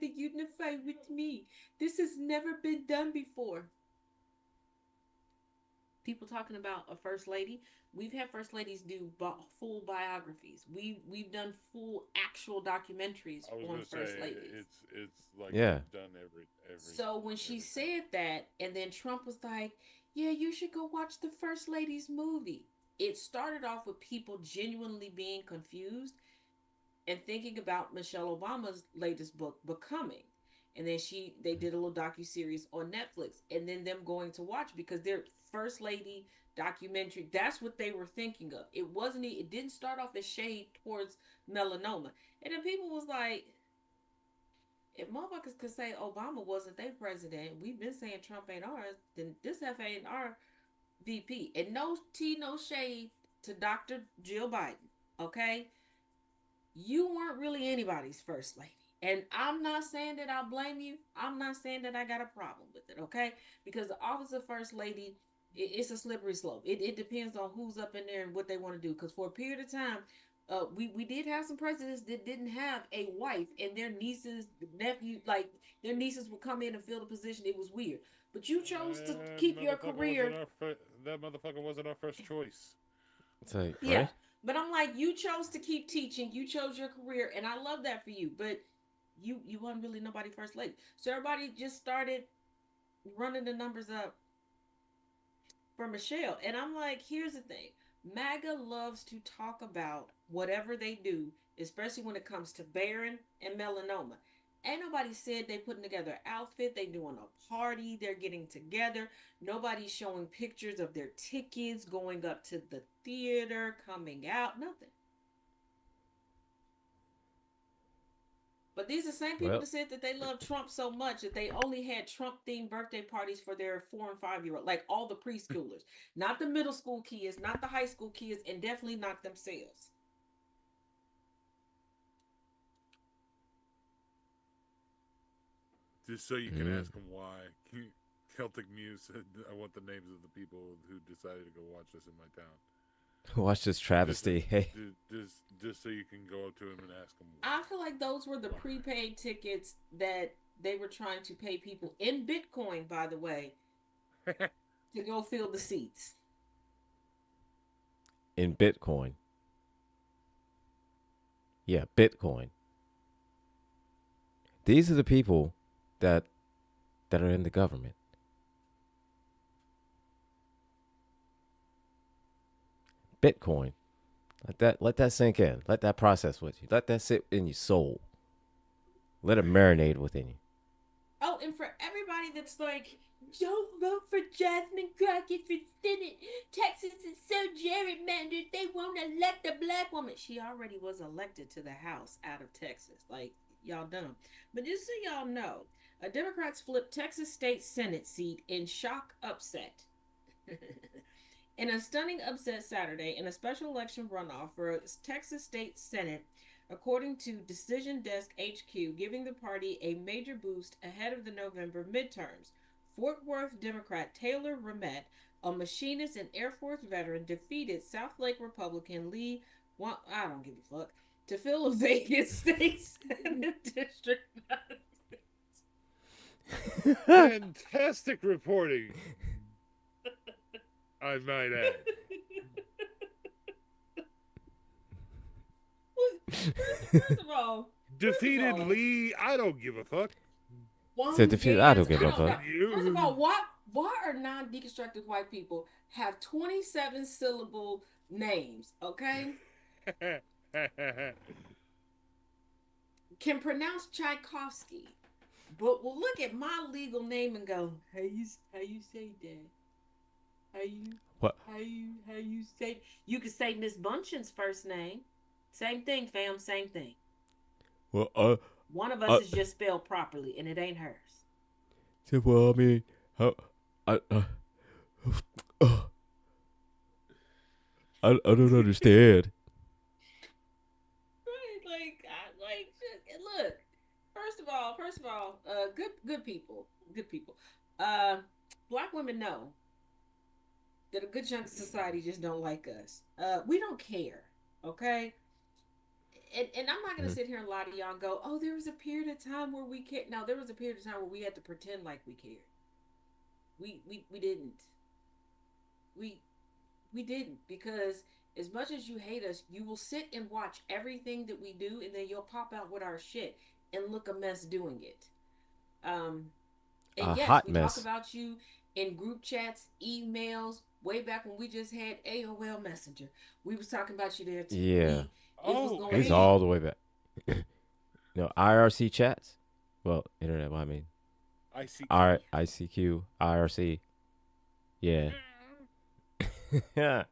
unify with me. This has never been done before. People talking about a first lady. We've had first ladies do full biographies. We've done full actual documentaries I was on gonna say first ladies. it's like Yeah. they've done every So when she everything. said that, and then Trump was like, "Yeah, you should go watch the first lady's movie." It started off with people genuinely being confused and thinking about Michelle Obama's latest book, Becoming. And then they did a little docu series on Netflix, and then them going to watch because their first lady documentary. That's what they were thinking of. It wasn't. It didn't start off as shade towards melanoma, and then people was like, if motherfuckers could say Obama wasn't their president, we've been saying Trump ain't ours, then this F ain't our VP. And no tea, no shade to Dr. Jill Biden, okay? You weren't really anybody's first lady. And I'm not saying that I blame you. I'm not saying that I got a problem with it, okay? Because the office of first lady, it's a slippery slope. It depends on who's up in there and what they want to do. Because for a period of time, we did have some presidents that didn't have a wife, and their nieces, nephew, like their nieces would come in and fill the position. It was weird. But you chose to keep your career. That motherfucker wasn't our first choice. It's like, Yeah. right? But I'm like, you chose to keep teaching. You chose your career, and I love that for you. But you weren't really nobody first lady. So everybody just started running the numbers up for Michelle. And I'm like, here's the thing. MAGA loves to talk about whatever they do, especially when it comes to Barron and melanoma. Ain't nobody said they putting together an outfit, they doing a party, they're getting together. Nobody's showing pictures of their tickets, going up to the theater, coming out, nothing. But these are the same people Well, that said that they love Trump so much that they only had Trump themed birthday parties for their 4 and 5 year old, like all the preschoolers, not the middle school kids, not the high school kids, and definitely not themselves. Just so you can mm, ask them why. Celtic Muse said, "I want the names of the people who decided to go watch this in my town." watch this Just, to, travesty. Hey, just so you can go up to him and ask him I feel like those were the prepaid tickets that they were trying to pay people in Bitcoin, by the way, why. to go fill the seats. in Bitcoin. Yeah, Bitcoin. These are the people that that are in the government. Bitcoin. Let that sink in. Let that process with you. Let that sit in your soul. Let it marinate within you. Oh, and for everybody that's like, don't vote for Jasmine Crockett for Senate. Texas is so gerrymandered, they won't elect a black woman. She already was elected to the House out of Texas. Like, y'all dumb. But just so y'all know, Democrats flipped Texas State Senate seat in shock upset. In a stunning upset Saturday in a special election runoff for Texas State Senate, according to Decision Desk HQ, giving the party a major boost ahead of the November midterms. Fort Worth Democrat Taylor Ramett, a machinist and Air Force veteran, defeated South Lake Republican Lee, I don't give a fuck, to fill a vacant state Senate district. Fantastic reporting, I might add. First of all, Defeated Lee. I don't give a fuck. Said defeated. I don't give a fuck. First of all, why are non-deconstructed white people have 27 syllable names? Okay, can pronounce Tchaikovsky, but will look at my legal name and go, how you say that? What? How you say? You can say Miss Bunch's first name. Same thing, fam. Same thing. Well, One of us is just spelled properly, and it ain't hers. well, I mean, I, uh, I don't understand. Right, like, look. First of all, good people, good people. Black women know that a good chunk of society just don't like us. We don't care, okay? And I'm not gonna Mhm. sit here and lie to y'all and go, oh, there was a period of time where we cared. No, there was a period of time where we had to pretend like we cared. We didn't. We we didn't, because as much as you hate us, you will sit and watch everything that we do, and then you'll pop out with our shit and look a mess doing it. Um, and A yes, hot we talk mess. about you in group chats, emails, way back when we just had AOL Messenger. We was talking about you there too. Yeah, It was Oh, going he's hey. all the way back. IRC chats. Well, internet. I mean, ICQ. ICQ, IRC. Yeah. Yeah.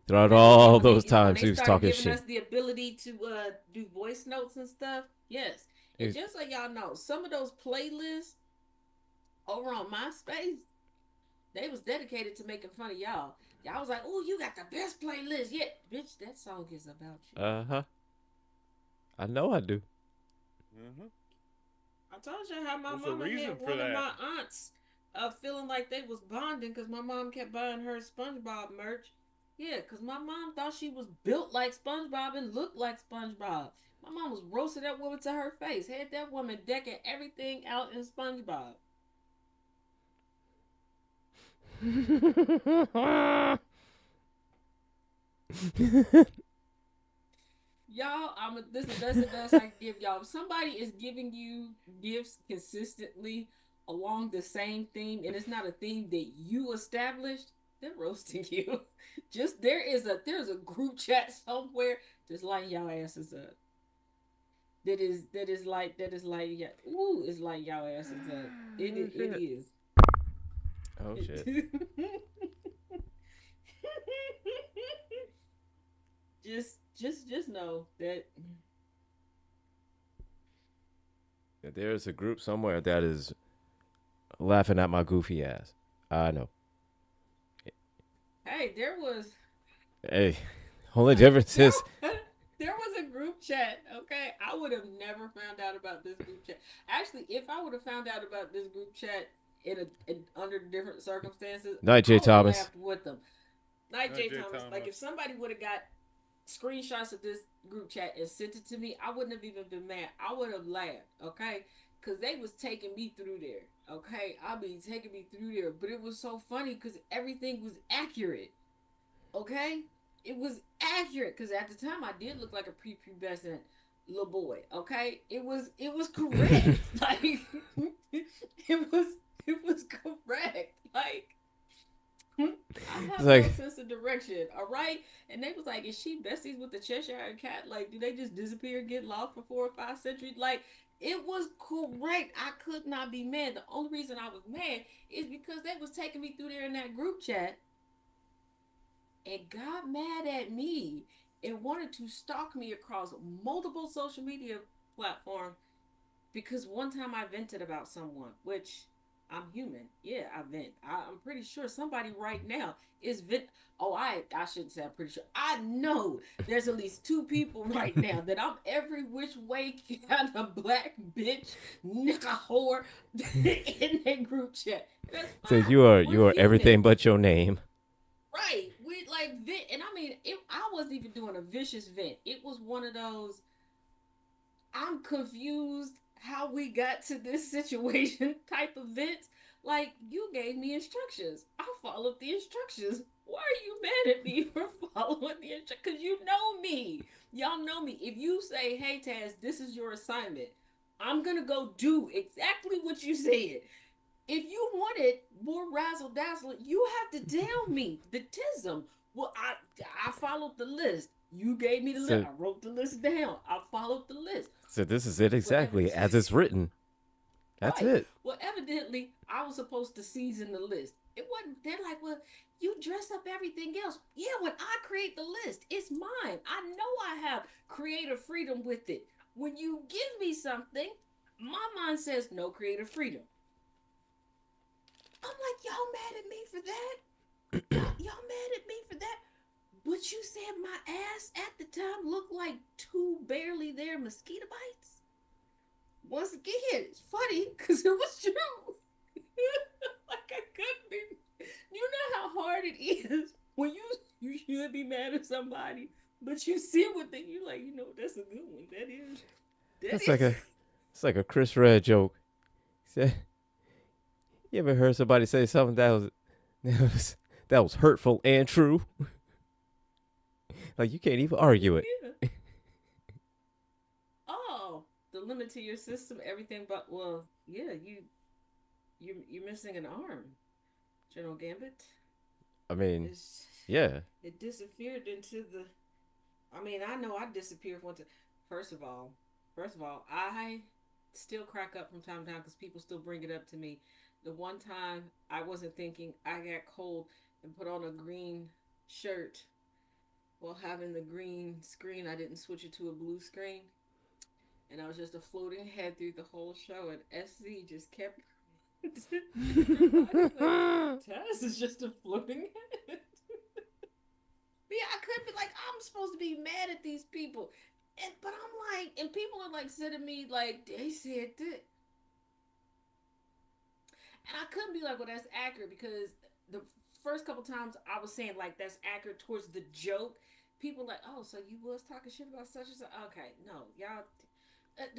Throughout all those times he was talking giving us shit. the ability to do voice notes and stuff. Yes. And He's- just so y'all know, some of those playlists over on MySpace, they was dedicated to making fun of y'all. Y'all was like, "Oh, you got the best playlist yet, bitch." That song is about you. Uh-huh. I know I do. Mm-hmm. I told you how my There's a mama reason had for one of that. my aunts feeling like they was bonding because my mom kept buying her SpongeBob merch. Yeah, because my mom thought she was built like SpongeBob and looked like SpongeBob. My mom was roasting that woman to her face. Had that woman decking everything out in SpongeBob. Y'all, this is that's the best I can give y'all. If somebody is giving you gifts consistently along the same theme, and it's not a theme that you established, they're roasting you. Just there's a group chat somewhere just lighting y'all asses up. That is like yeah. Ooh, it's like y'all asses up. Oh, It shit. is. Oh shit. Just know that There's a group somewhere that is laughing at my goofy ass. I know. hey, Hey, only difference there is there was a group chat. Okay, I would have never found out about this group chat. Actually, if I would have found out about this group chat in under different circumstances, Night I J would have Thomas. laughed with them. Night Night J J Thomas. Like Thomas. if somebody would have got screenshots of this group chat and sent it to me, I wouldn't have even been mad. I would have laughed. Okay, because they was taking me through there. Okay, I mean taking me through there, but it was so funny because everything was accurate. Okay, it was accurate because at the time I did look like a prepubescent little boy. Okay, it was correct. Like it was correct. Like I It's have no like sense of direction. All right, and they was like, "Is she besties with the Cheshire Cat? Like, do they just disappear and get lost for 4 or 5 centuries?" Like, it was correct. I could not be mad. The only reason I was mad is because they was taking me through there in that group chat and got mad at me and wanted to stalk me across multiple social media platforms because one time I vented about someone, which I'm human. Yeah, I vent. I'm pretty sure somebody right now is vent. Oh, I shouldn't say I'm pretty sure. I know there's at least two people right now that I'm every which way kind of black bitch, nigga whore in that group chat. That's so fine. We're you are everything human. but your name. Right. We like vent, and I mean, I wasn't even doing a vicious vent. It was one of those. I'm confused how we got to this situation type of vent. Like you gave me instructions. I followed the instructions. Why are you mad at me for following the instructions? Because you know me. Y'all know me. If you say, "Hey Taz, this is your assignment," I'm gonna go do exactly what you said. If you wanted more razzle dazzle, you have to tell me the tism. Well, I followed the list. You gave me the list. So I wrote the list down. I followed the list. so this is it Well, exactly as it's written. That's right. it. Well, evidently, I was supposed to season the list. It wasn't. They're like, well, you dress up everything else. Yeah, when I create the list, it's mine. I know I have creative freedom with it. When you give me something, my mind says no creative freedom. I'm like, y'all mad at me for that? Y'all mad at me for that? But you said my ass at the time looked like two barely there mosquito bites. Once again, it's funny because it was true. Like I couldn't be. You know how hard it is when you should be mad at somebody, but you see what they you like. You know that's a good one. That is that That's like is. a it's like a Chris Red joke. He said, "You ever heard somebody say something that was that was hurtful and true? Like you can't even argue it." Yeah. Oh, the limit to your system, everything. But well, yeah, you're missing an arm, General Gambit. I mean, It's yeah. it disappeared into the. I mean, I know I disappeared once. First of all, first of all, I still crack up from time to time because people still bring it up to me. The one time I wasn't thinking, I got cold and put on a green shirt while having the green screen. I didn't switch it to a blue screen, and I was just a floating head through the whole show. And SZ just kept everybody like, Taz is just a floating head. Yeah, I could be like, I'm supposed to be mad at these people. But I'm like, and people are like sending me like they said that, and I couldn't be like, well, that's accurate because the first couple times I was saying like that's accurate towards the joke. People like, oh, so you was talking shit about such and such. Okay, no, y'all.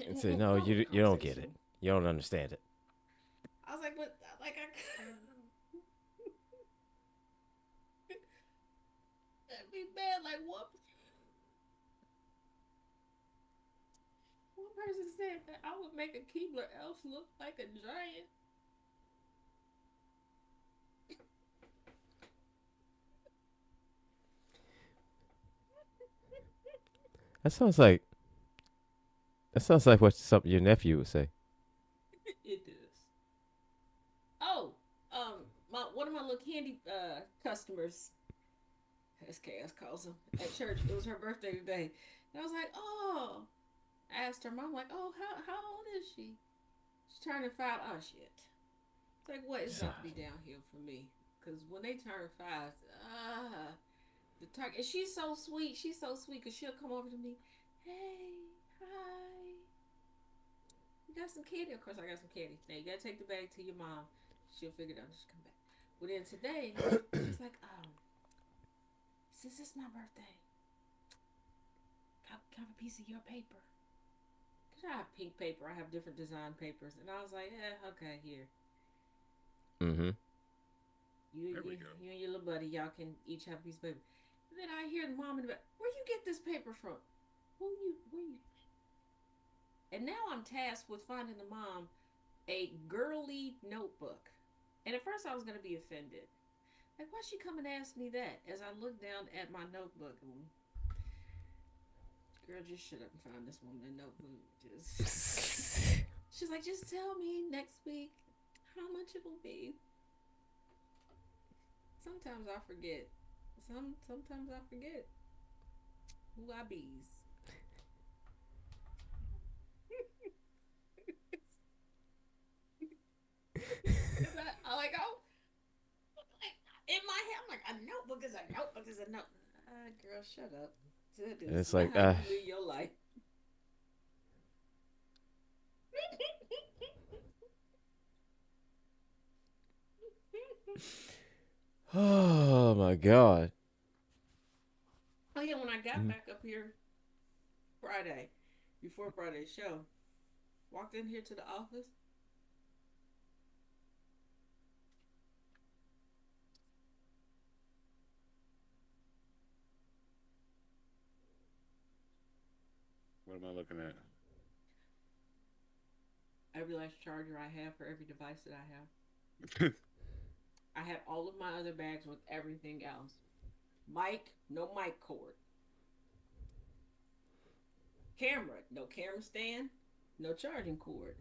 And say, no, Wrong you don't get it. conversation. You don't understand it. I was like, but like I. be bad. Like one person said that I would make a Keebler elf look like a giant. That sounds like what something your nephew would say. It does. Oh, one of my little candy customers, as Chaos calls them, at church. It was her birthday today, and I was like, oh. I asked her mom, like, oh, how old is she? She's turning 5. Oh shit. It's like, what is about to be downhill for me? Because when they turn 5, the target. And she's so sweet. She's so sweet because she'll come over to me. Hey, hi. You got some candy? Of course, I got some candy. Now you gotta take the bag to your mom. She'll figure it out. She'll come back. Well, then today, she's like, since it's my birthday, can I have a piece of your paper? I have pink paper. I have different design papers, and I was like, "Yeah, okay, here." Mm-hmm. You and your little buddy, y'all can each have a piece of paper. And then I hear the mom in the back, "Where you get this paper from? Where you?" And now I'm tasked with finding the mom a girly notebook. And at first I was gonna be offended, like, why's she come and ask me that? As I look down at my notebook, and girl, just shut up and find this woman a notebook. Just she's like, just tell me next week how much it will be. Sometimes I forget. Sometimes I forget who I bees. I like, oh, like, in my head, I'm like, a notebook is a notebook is a note. Girl, shut up. It's like, how you live your life. Oh my God. Oh yeah, when I got back up here Friday, before Friday's show, walked in here to the office. What am I looking at? Every last charger I have for every device that I have. I had all of my other bags with everything else. Mic, no mic cord. Camera, no camera stand, no charging cord.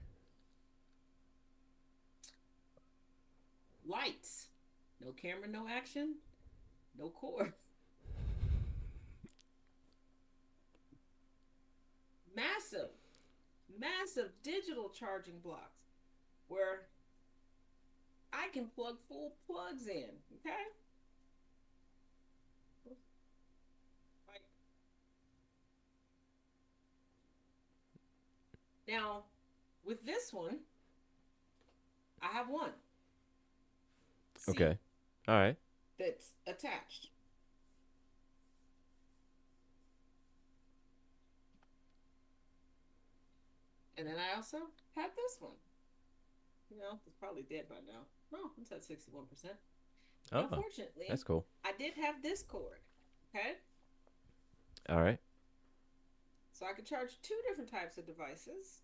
Lights, no camera, no action, no cord. Massive digital charging blocks where I can plug full plugs in, okay? Now, with this one, I have one. Okay. All right. That's attached. And then I also have this one. You know, it's probably dead by now. No, it's at 61%. Oh, unfortunately, that's cool. I did have this cord. Okay. All right. So I could charge 2 different types of devices.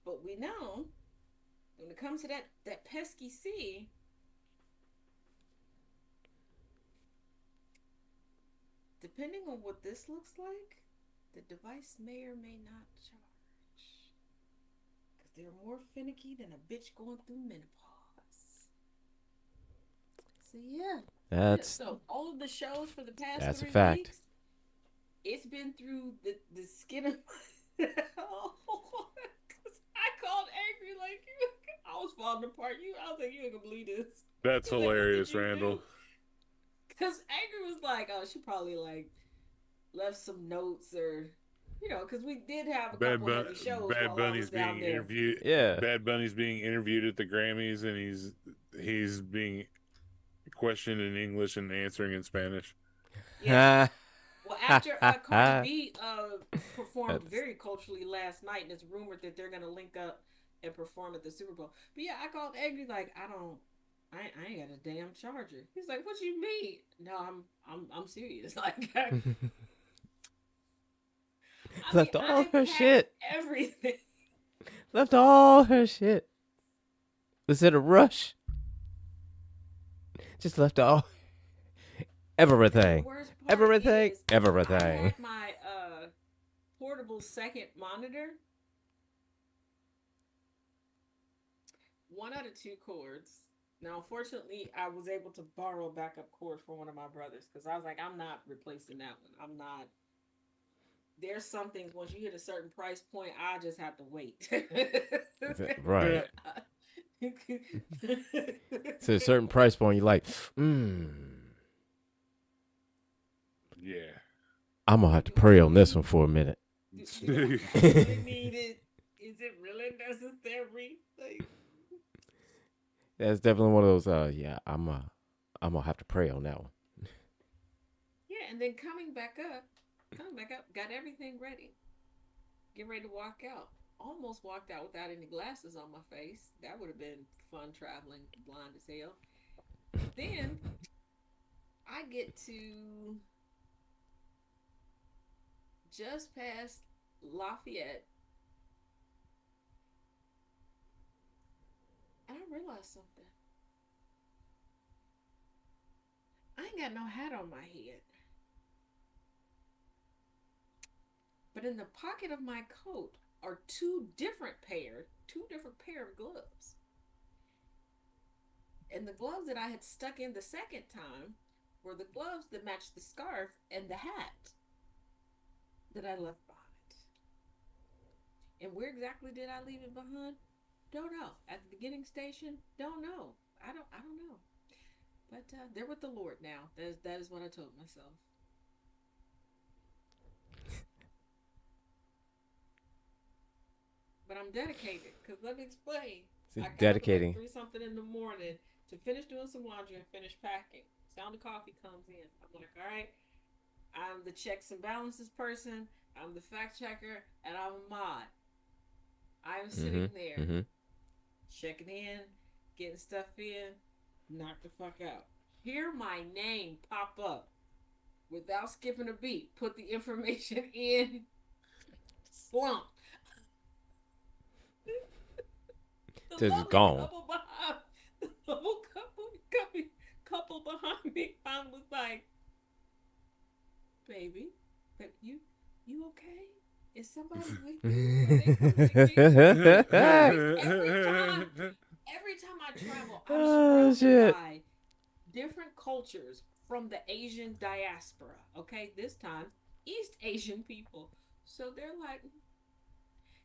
But we know when it comes to that pesky C, depending on what this looks like, the device may or may not charge. Because they're more finicky than a bitch going through menopause. So yeah. So all of the shows for the past 3 weeks, it's been through the skin of my because I called angry like you. I was falling apart. I was like, you ain't gonna believe this. That's hilarious, like, Randall. Because angry was like, oh, she probably like left some notes or, you know, because we did have a couple heavy shows. Bad Bunny's being interviewed. Yeah. Bad Bunny's being interviewed at the Grammys, and he's being questioned in English and answering in Spanish. Yeah. Well, after Cardi B performed very culturally last night, and it's rumored that they're gonna link up and perform at the Super Bowl. But yeah, I called angry like, I don't I ain't got a damn charger. He's like, what you mean? No, I'm serious. Like, I mean, Left all I her packed shit. everything. Left all her shit. Was it a rush? Just left all And the everything. worst part Everything. is, I Everything. had my portable second monitor, one out of two cords. Now, unfortunately, I was able to borrow a backup cord from one of my brothers because I was like, I'm not replacing that one. I'm not. There's some things once you hit a certain price point, I just have to wait. Right. To a certain price point, you're like, Yeah. I'm gonna have to pray on this one for a minute. Do I really need it? Is it really necessary? Like, That's definitely one of those. Yeah, I'm gonna have to pray on that one. yeah, and then coming back up, got everything ready. Get ready to walk out. Almost walked out without any glasses on my face. That would have been fun traveling blind as hell. Then I get to just past Lafayette, and I realized something. I ain't got no hat on my head. But in the pocket of my coat are two different pair of gloves. And the gloves that I had stuck in the second time were the gloves that matched the scarf and the hat that I left behind. And where exactly did I leave it behind? Don't know. At the beginning station? Don't know. I don't know. But they're with the Lord now. That is what I told myself. But I'm dedicated because let me explain. See, I got up at like dedicating. 3 something in the morning to finish doing some laundry and finish packing. Sound of coffee comes in. I'm like, all right, I'm the checks and balances person. I'm the fact checker, and I'm a mod. I'm sitting there Mm-hmm. checking in, getting stuff in, knock the fuck out. Hear my name pop up without skipping a beat. Put the information in. Slump. The Just lovely gone. couple behind, the lovely couple behind me, I was like, baby, you okay? Is somebody with you? Are they coming to get you? Every time I travel, I'm Oh surrounded shit. by different cultures from the Asian diaspora. Okay, this time East Asian people. So they're like,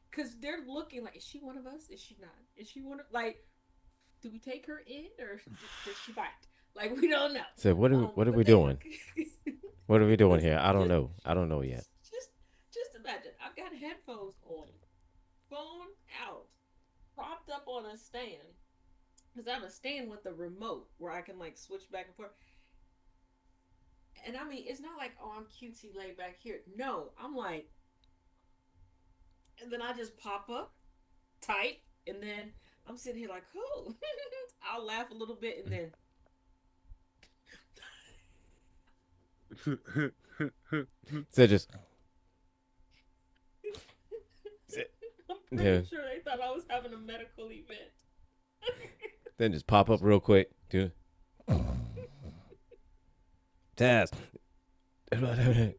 because they're looking like, is she one of us? Is she not? Is she one of like? Do we take her in or does she bite? Like we don't know. So what are But we they doing? What are we doing here? I don't just know. I don't know yet. just imagine. I've got headphones on, phone out, propped up on a stand. Because I have a stand with a remote where I can like switch back and forth. And I mean, it's not like, oh, I'm cutesy laid back here. No, I'm like, and then I just pop up tight, and then I'm sitting here like, oh, I'll laugh a little bit, and then So just I'm yeah. pretty sure they thought I was having a medical event. Then just pop up real quick. Dude. Taz. Right.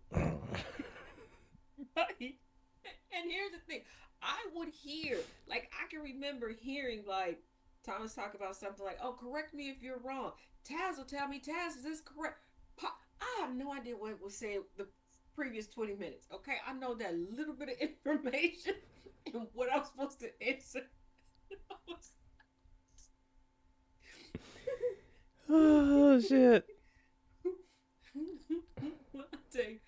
And here's the thing. I would hear, like, I can remember hearing, like, Thomas talk about something like, oh, correct me if you're wrong. Taz will tell me, Taz, is this correct? I have no idea what was said the previous 20 minutes, okay? I know that little bit of information and what I'm supposed to answer. Oh shit. One day,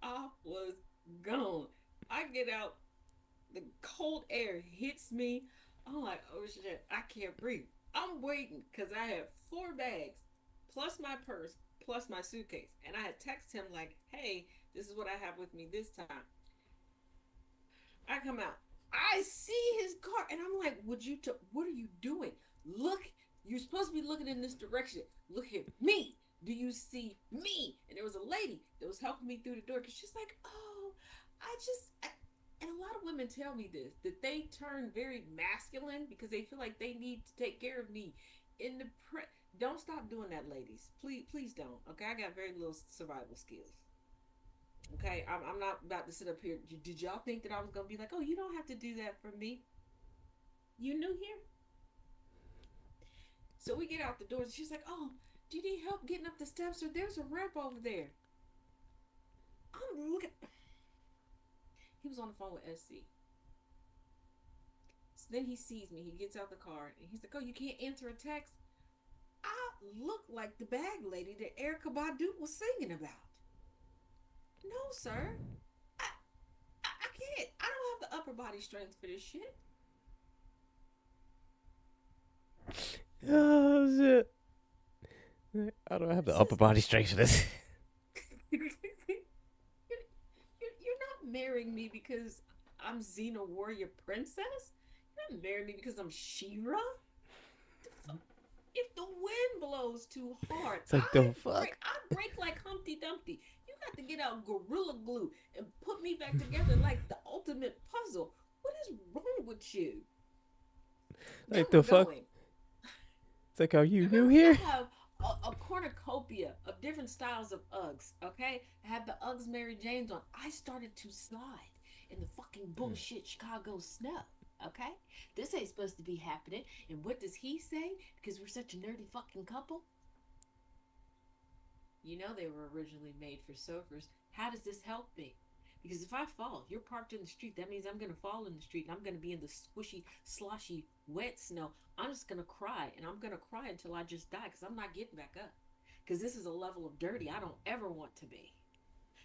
I was gone. I get out, the cold air hits me. I'm like, oh shit, I can't breathe. I'm waiting because I have 4 bags, plus my purse, plus my suitcase. And I had texted him like, hey, this is what I have with me this time. I come out. I see his car and I'm like, what are you doing? Look You're supposed to be looking in this direction. Look at me. Do you see me? And there was a lady that was helping me through the door because she's like, oh, and a lot of women tell me this, that they turn very masculine because they feel like they need to take care of me in the don't stop doing that, ladies. Please don't. Okay, I got very little survival skills. Okay, I'm not about to sit up here. Did y'all think that I was gonna be like, oh, you don't have to do that for me? You new here? So we get out the doors. She's like, oh, do you need help getting up the steps? Or there's a ramp over there. I'm looking. He was on the phone with SC. So then he sees me. He gets out the car and he's like, oh, you can't answer a text? I look like the bag lady that Erykah Badu was singing about. No, sir. I can't. I don't have the upper body strength for this shit. Oh shit! I don't have the upper body strength for this. you're not marrying me because I'm Xena Warrior Princess. You're not marrying me because I'm She-Ra. If the wind blows too hard, It's like the fuck. I break like Humpty Dumpty. You got to get out Gorilla Glue and put me back together like the ultimate puzzle. What is wrong with you? Like the fuck? It's like, are you new here? I have a cornucopia of different styles of Uggs, okay? I had the Uggs Mary Janes on. I started to slide in the fucking bullshit Chicago snow, okay? This ain't supposed to be happening. And what does he say? Because we're such a nerdy fucking couple? You know they were originally made for surfers. How does this help me? Because if I fall, you're parked in the street. That means I'm going to fall in the street and I'm going to be in the squishy, sloshy, wet snow. I'm just going to cry and I'm going to cry until I just die because I'm not getting back up. Because this is a level of dirty I don't ever want to be.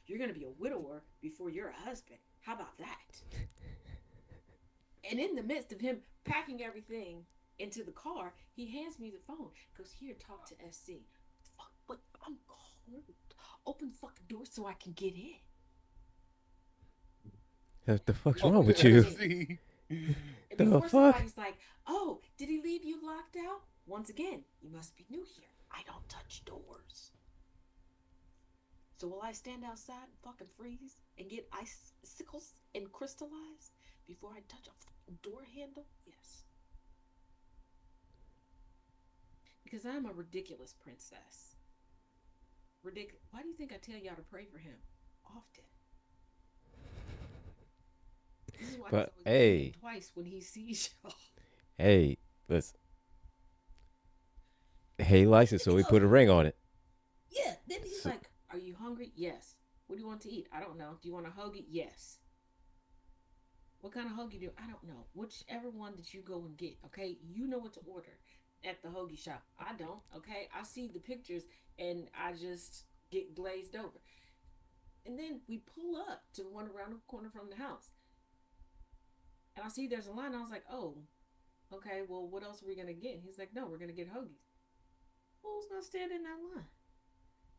You're going to be a widower before you're a husband. How about that? And in the midst of him packing everything into the car, he hands me the phone. Goes, here, talk to SC. Fuck, but I'm cold. Open the fucking door so I can get in. What the fuck's wrong with you? And before somebody's like, oh, did he leave you locked out? Once again, you must be new here. I don't touch doors. So will I stand outside and fucking freeze and get icicles and crystallize before I touch a door handle? Yes. Because I'm a ridiculous princess. Ridiculous. Why do you think I tell y'all to pray for him often? This is why but hey, twice when he sees y'all. Hey, listen. Hey, likes it, so we put a ring on it. Yeah. Then he's like, "Are you hungry? Yes. What do you want to eat? I don't know. Do you want a hoagie? Yes. What kind of hoagie do I don't know. Whichever one that you go and get. Okay, you know what to order at the hoagie shop. I don't. Okay, I see the pictures and I just get glazed over. And then we pull up to the one around the corner from the house. And I see there's a line. I was like, oh, okay, well, what else are we going to get? And he's like, no, we're going to get hoagies. Well, who's going to stand in that line?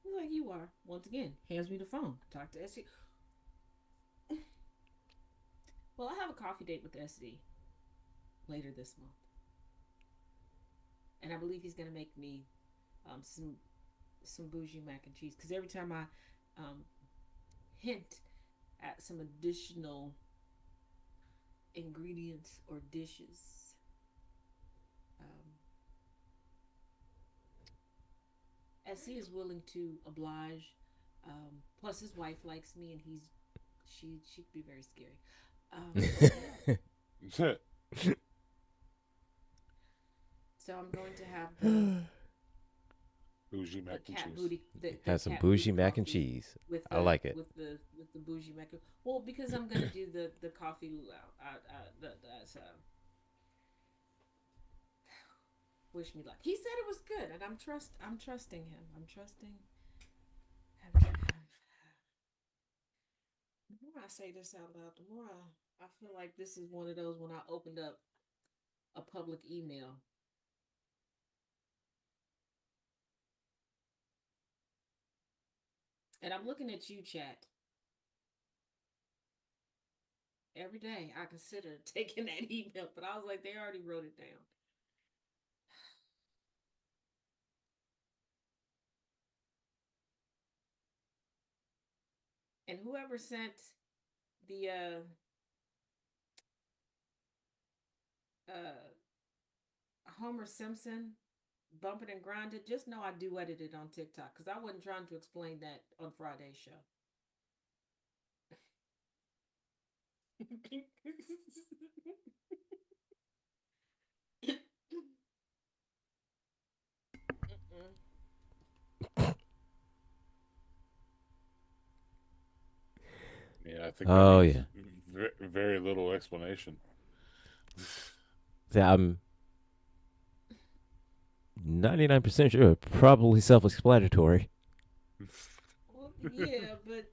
He's like, you are. Once again, hands me the phone. Talk to SC. Well, I have a coffee date with SC later this month. And I believe he's going to make me some bougie mac and cheese. Because every time I hint at some additional ingredients or dishes, SC is willing to oblige. Plus, his wife likes me, and she could be very scary. So I'm going to have the bougie mac and cheese. Booty, have some bougie mac and cheese. I like it with the bougie mac. Well, because I'm gonna do the coffee luau. Wish me luck. He said it was good, and I'm trusting him. I'm trusting. The more I say this out loud, the more I feel like this is one of those when I opened up a public email. And I'm looking at you, chat. Every day I consider taking that email, but I was like, they already wrote it down. And whoever sent the Homer Simpson bumping and grinding, just know I do edit it on TikTok because I wasn't trying to explain that on Friday's show. Yeah, I think that Oh needs yeah. very little explanation. Yeah, I'm 99% sure. Probably self-explanatory. Well, yeah, but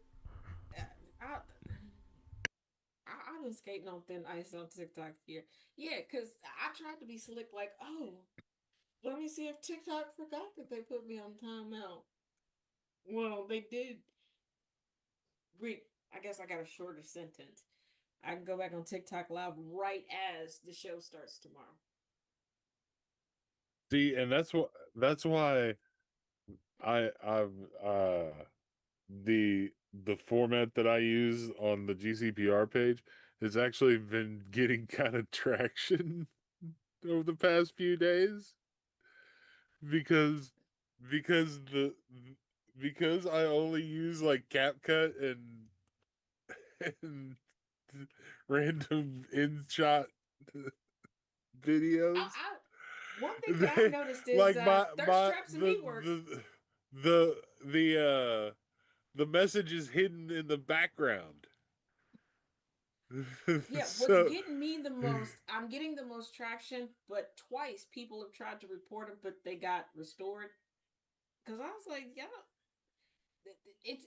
I, I've been skating on thin ice on TikTok here. Yeah, because I tried to be slick, like, oh, let me see if TikTok forgot that they put me on timeout. Well, they did. I guess I got a shorter sentence. I can go back on TikTok Live right as the show starts tomorrow. See, and that's why I've the format that I use on the GCPR page has actually been getting kind of traction over the past few days because because the because I only use like CapCut and random InShot videos. One thing that I've noticed is Like thirst my traps and me work. the message is hidden in the background. Yeah, what's So getting me the most, I'm getting the most traction, but twice people have tried to report them, but they got restored. Because I was like, yeah,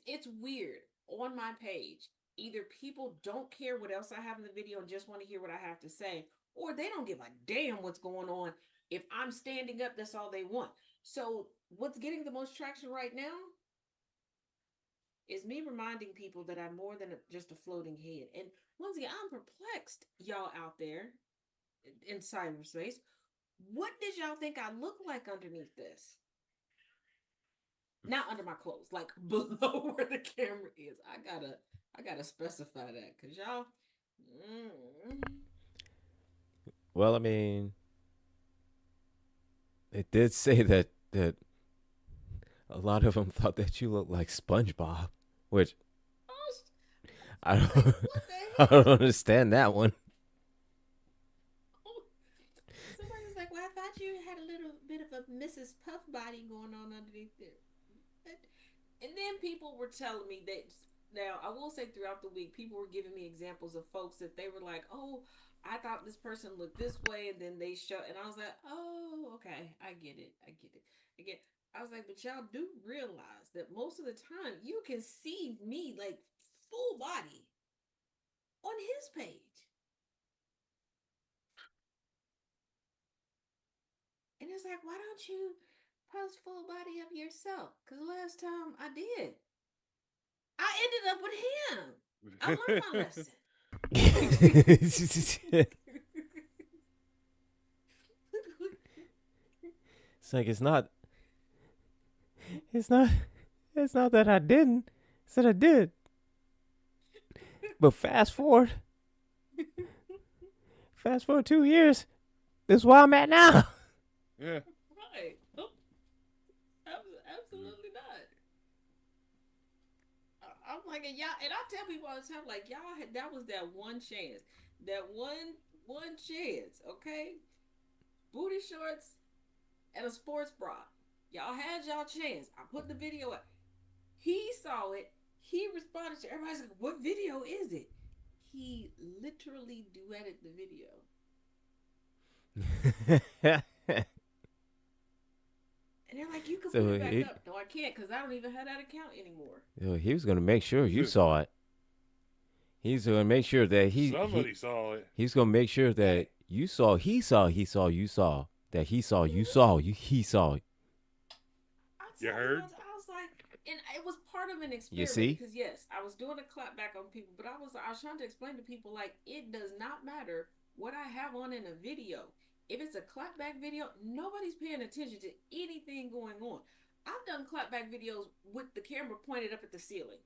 it's weird on my page. Either people don't care what else I have in the video and just want to hear what I have to say, or they don't give a damn what's going on. If I'm standing up, that's all they want. So what's getting the most traction right now is me reminding people that I'm more than just a floating head. And once again, I'm perplexed, y'all out there in cyberspace. What did y'all think I look like underneath this? Not under my clothes, like below where the camera is. I gotta specify that because y'all. Mm, Well, I mean, it did say that a lot of them thought that you looked like SpongeBob, which oh, I like don't what I the don't hell? understand that one. Oh, somebody was like, "Well, I thought you had a little bit of a Mrs. Puff body going on underneath there." And then people were telling me that. Now, I will say throughout the week, people were giving me examples of folks that they were like, "Oh, I thought this person looked this way," and then they show, and I was like, "Oh, okay, I get it, I get it, I get." I was like, "But y'all do realize that most of the time you can see me like full body on his page, and it's like, why don't you post full body of yourself? Because last time I did, I ended up with him. I learned my lesson." It's like it's not it's not that I didn't. It's that I did. But fast forward 2 years. This is where I'm at now. yeah. Right. Oh, absolutely not. I'm like, and y'all, and I tell people all the time, like, y'all had that was that one chance, that one chance, okay? Booty shorts and a sports bra. Y'all had y'all chance. I put the video up. He saw it. He responded to everybody's like, "What video is it?" He literally duetted the video. And they're like, "You can put so it back up." No, I can't because I don't even have that account anymore. he was gonna make sure you saw it. He's gonna make sure that Somebody saw it. he's gonna make sure that Hey, you saw you saw that he saw you saw he saw it. I You tell people, heard? I was like, and it was part of an You experiment see? because yes, I was doing a clap back on people, but I was trying to explain to people like it does not matter what I have on in a video. If it's a clapback video, nobody's paying attention to anything going on. I've done clapback videos with the camera pointed up at the ceiling.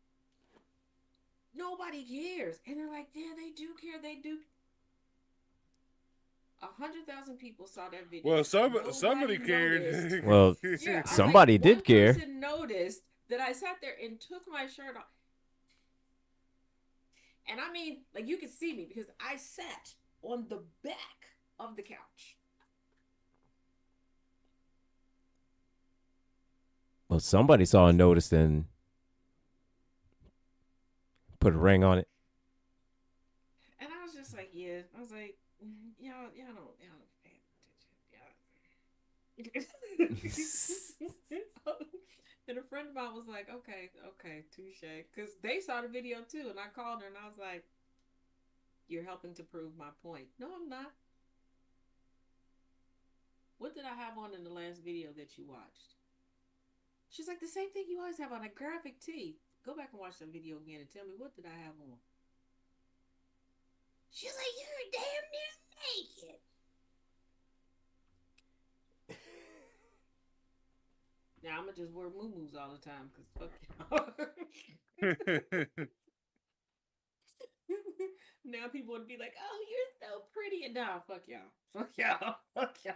Nobody cares. And they're like, yeah, they do care. They do. 100,000 people saw that video. Well, somebody Nobody noticed. cared. Well, Yeah, I'm like, somebody one did care. person noticed that I sat there and took my shirt off. And I mean, like, you could see me because I sat on the back of the couch. Well, somebody saw and noticed and put a ring on it. And I was just like, yeah. I was like, y'all don't pay attention. And a friend of mine was like, okay, touche. Because they saw the video too. And I called her and I was like, you're helping to prove my point. No, I'm not. What did I have on in the last video that you watched? She's like, the same thing you always have on, a graphic tee. Go back and watch that video again and tell me, what did I have on? She's like, you're damn near naked. Now I'm gonna just wear muumuus all the time because fuck y'all. Now people would be like, oh, you're so pretty. And now, fuck y'all. Fuck y'all. Fuck y'all.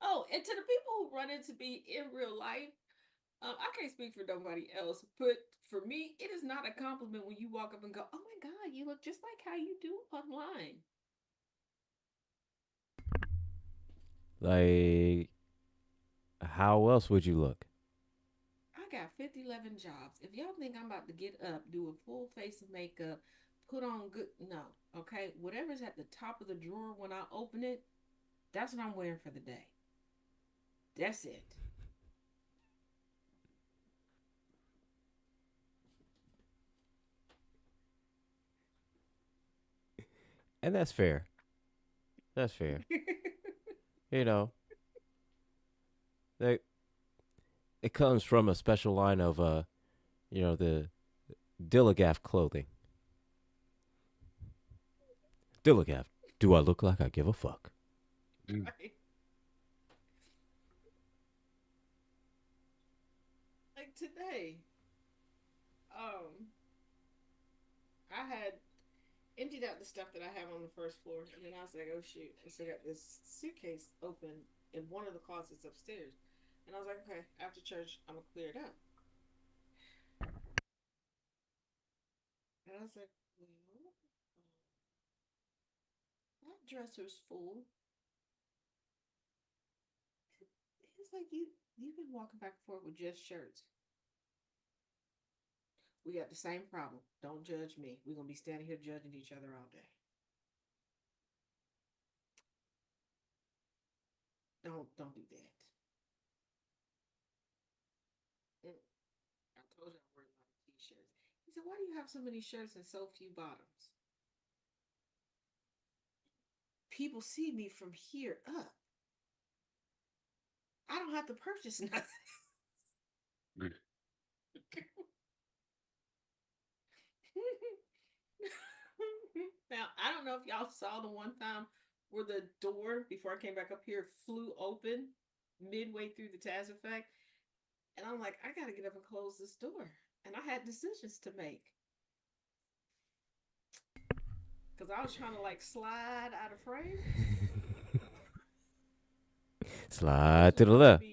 Oh, and to the people who run into me in real life, I can't speak for nobody else, but for me, it is not a compliment when you walk up and go, oh my God, you look just like how you do online. Like, how else would you look? I got 50-11 jobs. If y'all think I'm about to get up, do a full face of makeup, put on good, no, okay? Whatever's at the top of the drawer when I open it, that's what I'm wearing for the day. That's it. And that's fair. That's fair. You know, that it comes from a special line of the Dillagaff clothing. Dillagaff, do I look like I give a fuck? Right. Like today, um, I had emptied out the stuff that I have on the first floor, and then I was like, "Oh shoot!" I still got this suitcase open in one of the closets upstairs, and I was like, "Okay, after church, I'm gonna clear it up." And I was like, "Well, that dresser's full." It's like you've been walking back and forth with just shirts. We got the same problem. Don't judge me. We're gonna be standing here judging each other all day. Don't do that. Mm. I told you I wear a lot of t-shirts. He said, why do you have so many shirts and so few bottoms? People see me from here up. I don't have to purchase nothing. Now, I don't know if y'all saw the one time where the door, before I came back up here, flew open midway through the Taz effect. And I'm like, I gotta get up and close this door. And I had decisions to make. Because I was trying to like slide out of frame. Slide to the left.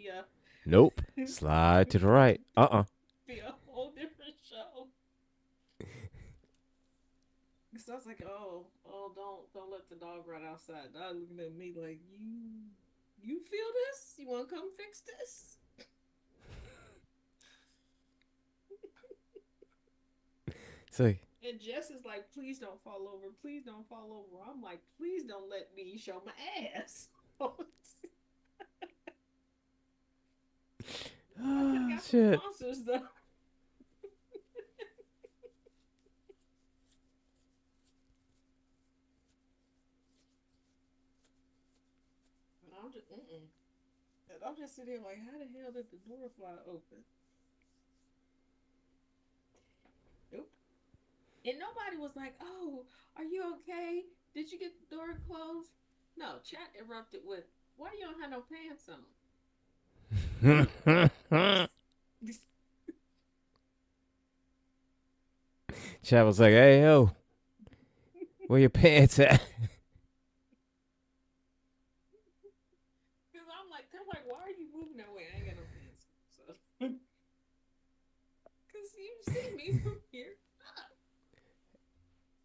Nope. Slide to the right. Be a whole different show. Because I was like, oh, don't let the dog run outside. Dog looking at me like, you feel this? You want to come fix this? So And Jess is like, please don't fall over. Please don't fall over. I'm like, please don't let me show my ass. I could have got some shit. sponsors though. But I'm just, And I'm just sitting there like, how the hell did the door fly open? Nope. And nobody was like, oh, are you okay? Did you get the door closed? No, chat erupted with, why you don't have no pants on? Chad was like, "Hey yo, where your pants at?" Because I'm like, they're like, why are you moving that way? I ain't got no pants. So, because you see me from here.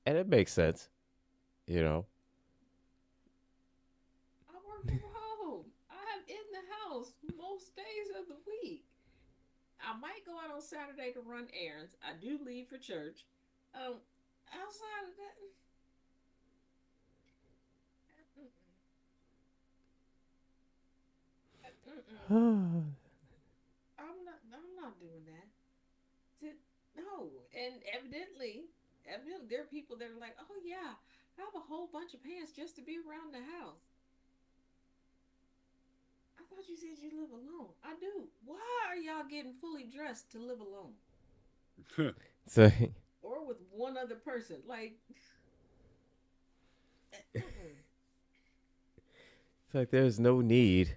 And it makes sense, you know. I work from home. I'm in the house most days of the week. I might go out on Saturday to run errands. I do leave for church. Outside of that, mm-mm, mm-mm. I'm not doing that. No, and evidently, there are people that are like, oh yeah, I have a whole bunch of pants just to be around the house. I thought you said you live alone. I do. Why are y'all getting fully dressed to live alone So or with one other person? Like, mm-mm. it's like there's no need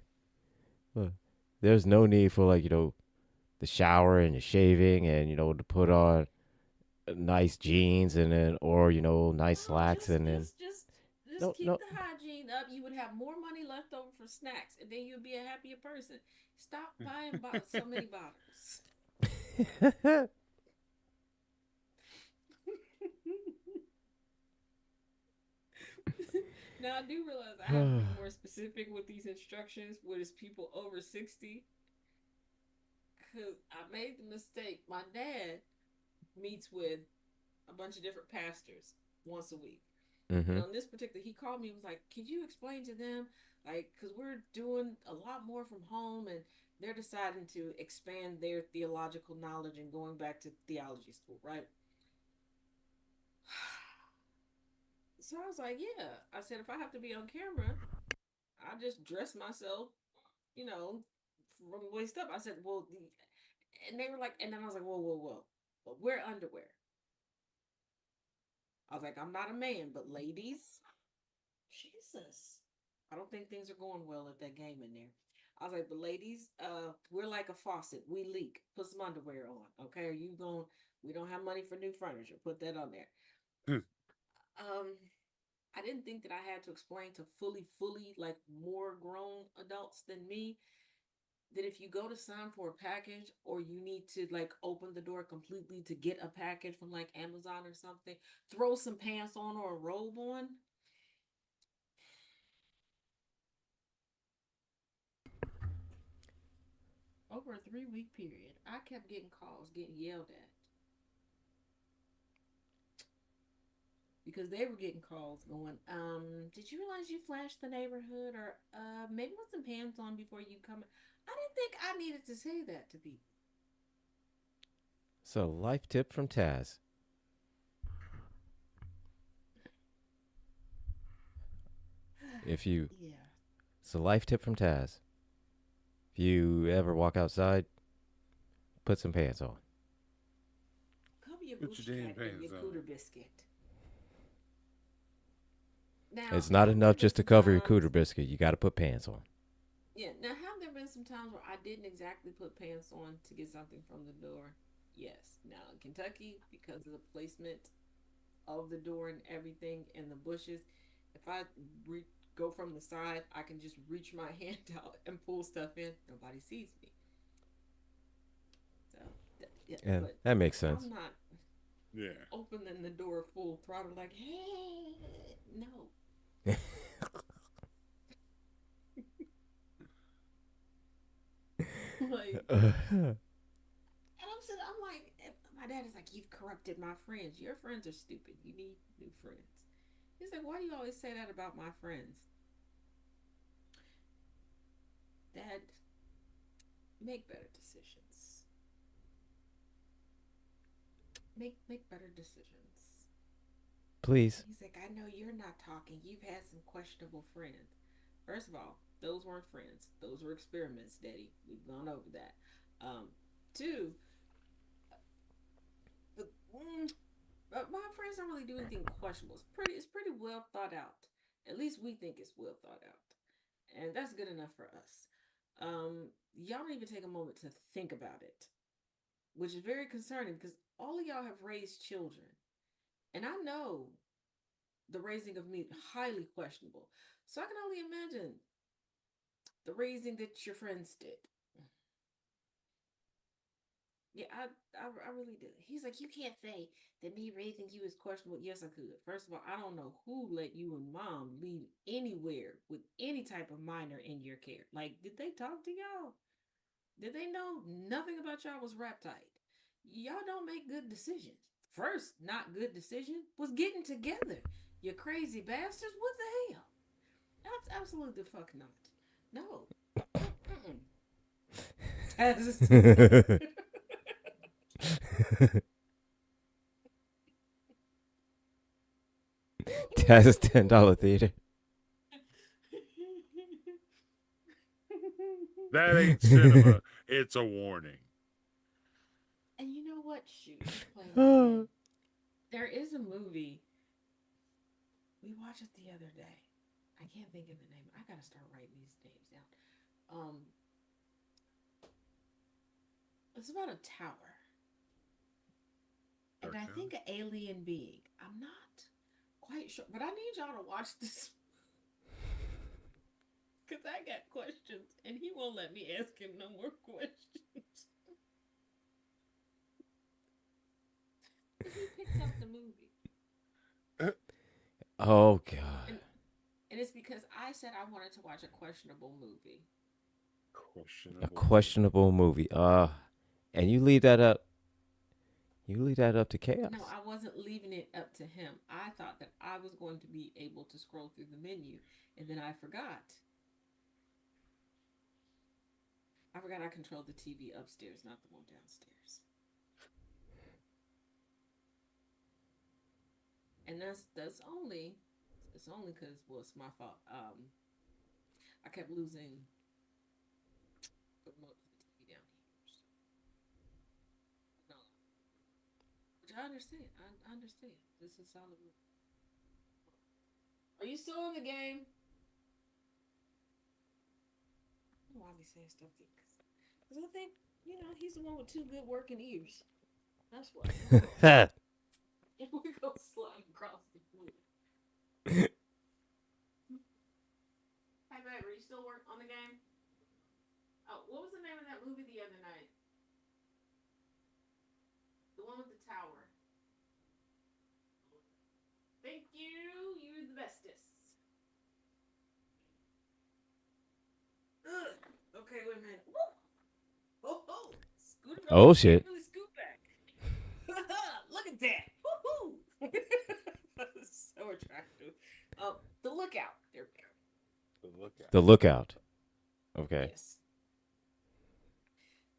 for like the shower and the shaving and to put on nice jeans and then or nice No, slacks and then just no keep no the hygiene up. You would have more money left over for snacks, and then you'd be a happier person. Stop buying so many bottles. Now I do realize I have to be more specific with these instructions with his people over 60. Cause I made the mistake. My dad meets with a bunch of different pastors once a week. And Mhm. on this particular, he called me and was like, "Could you explain to them, like, because we're doing a lot more from home, and they're deciding to expand their theological knowledge and going back to theology school, right?" So I was like, "Yeah." I said, "If I have to be on camera, I just dress myself, you know, from waist up." I said, "Well," and they were like, and then I was like, "Whoa, whoa, whoa, but wear underwear." I was like, "I'm not a man, but ladies, Jesus. I don't think things are going well at that game in there." I was like, "But ladies, we're like a faucet. We leak. Put some underwear on. Okay. Are you going, we don't have money for new furniture. Put that on there." Um, I didn't think that I had to explain to fully like more grown adults than me that if you go to sign for a package or you need to like open the door completely to get a package from like Amazon or something, throw some pants on or a robe on. Over a 3 week period, I kept getting calls, getting yelled at because they were getting calls going, did you realize you flashed the neighborhood? Or maybe put some pants on before you come. I didn't think I needed to say that to people. So life tip from Taz. If you Yeah. It's a life tip from Taz. If you ever walk outside, put some pants on. Cover your Put your booty damn cat and your pants on. cooter biscuit. Now, It's not have there enough been just to some cover your times? cooter biscuit. You got to put pants on. Yeah. Now, have there been some times where I didn't exactly put pants on to get something from the door? Yes. Now, in Kentucky, because of the placement of the door and everything and the bushes, if I go from the side, I can just reach my hand out and pull stuff in. Nobody sees me. So, yeah. And But that makes I'm sense. not Yeah. opening the door full throttle like, hey, no. Like, and I'm like, my dad is like, "You've corrupted my friends. Your friends are stupid. You need new friends." He's like, "Why do you always say that about my friends?" Dad, make better decisions. Make better decisions. Please. He's like, "I know you're not talking. You've had some questionable friends." First of all, those weren't friends. Those were experiments, Daddy. We've gone over that. Um, two, the but my friends don't really do anything questionable. It's pretty well thought out. At least we think it's well thought out, and that's good enough for us. Y'all don't even take a moment to think about it, which is very concerning because all of y'all have raised children. And I know the raising of me highly questionable. So I can only imagine the raising that your friends did. Yeah, I really did. He's like, you can't say that me raising you is questionable. Yes, I could. First of all, I don't know who let you and mom leave anywhere with any type of minor in your care. Like, did they talk to y'all? Did they know nothing about y'all was rap tight? Y'all don't make good decisions. First, not good decision was getting together. You crazy bastards. What the hell? That's absolutely the fuck not. No. Mm-mm. That's That is $10 theater. That ain't cinema. It's a warning. And you know what? Shoot, he's playing my game. There is a movie we watched it the other day. I can't think of the name. I gotta start writing these names down. It's about a tower, and I Cartoon? think an alien being. I'm not quite sure, but I need y'all to watch this because I got questions, and he won't let me ask him no more questions. He picks up the movie, Oh God. and and it's because I said I wanted to watch a questionable movie. A Questionable. questionable movie. And you leave that up. You leave that up to chaos. No, I wasn't leaving it up to him. I thought that I was going to be able to scroll through the menu, and then I forgot. I forgot I controlled the TV upstairs, not the one downstairs. And that's only it's only because well, it's my fault. I kept losing the remote to the TV down here. So, no, which I understand. I understand. This is solid. Are you still in the game? I don't know why I be saying stuff because I think he's the one with two good working ears. That's why. We go slide across the floor. Hey babe, are you still working on the game? Oh, what was the name of that movie the other night? The one with the tower. Thank you. You're the bestest. Ugh. Okay, wait a minute. Woo! Oh, oh. Scoot it over. Oh shit. Really scoot back. Look at that. Woohoo! So attractive. The lookout. There we go. The lookout. The Lookout. Okay. Yes.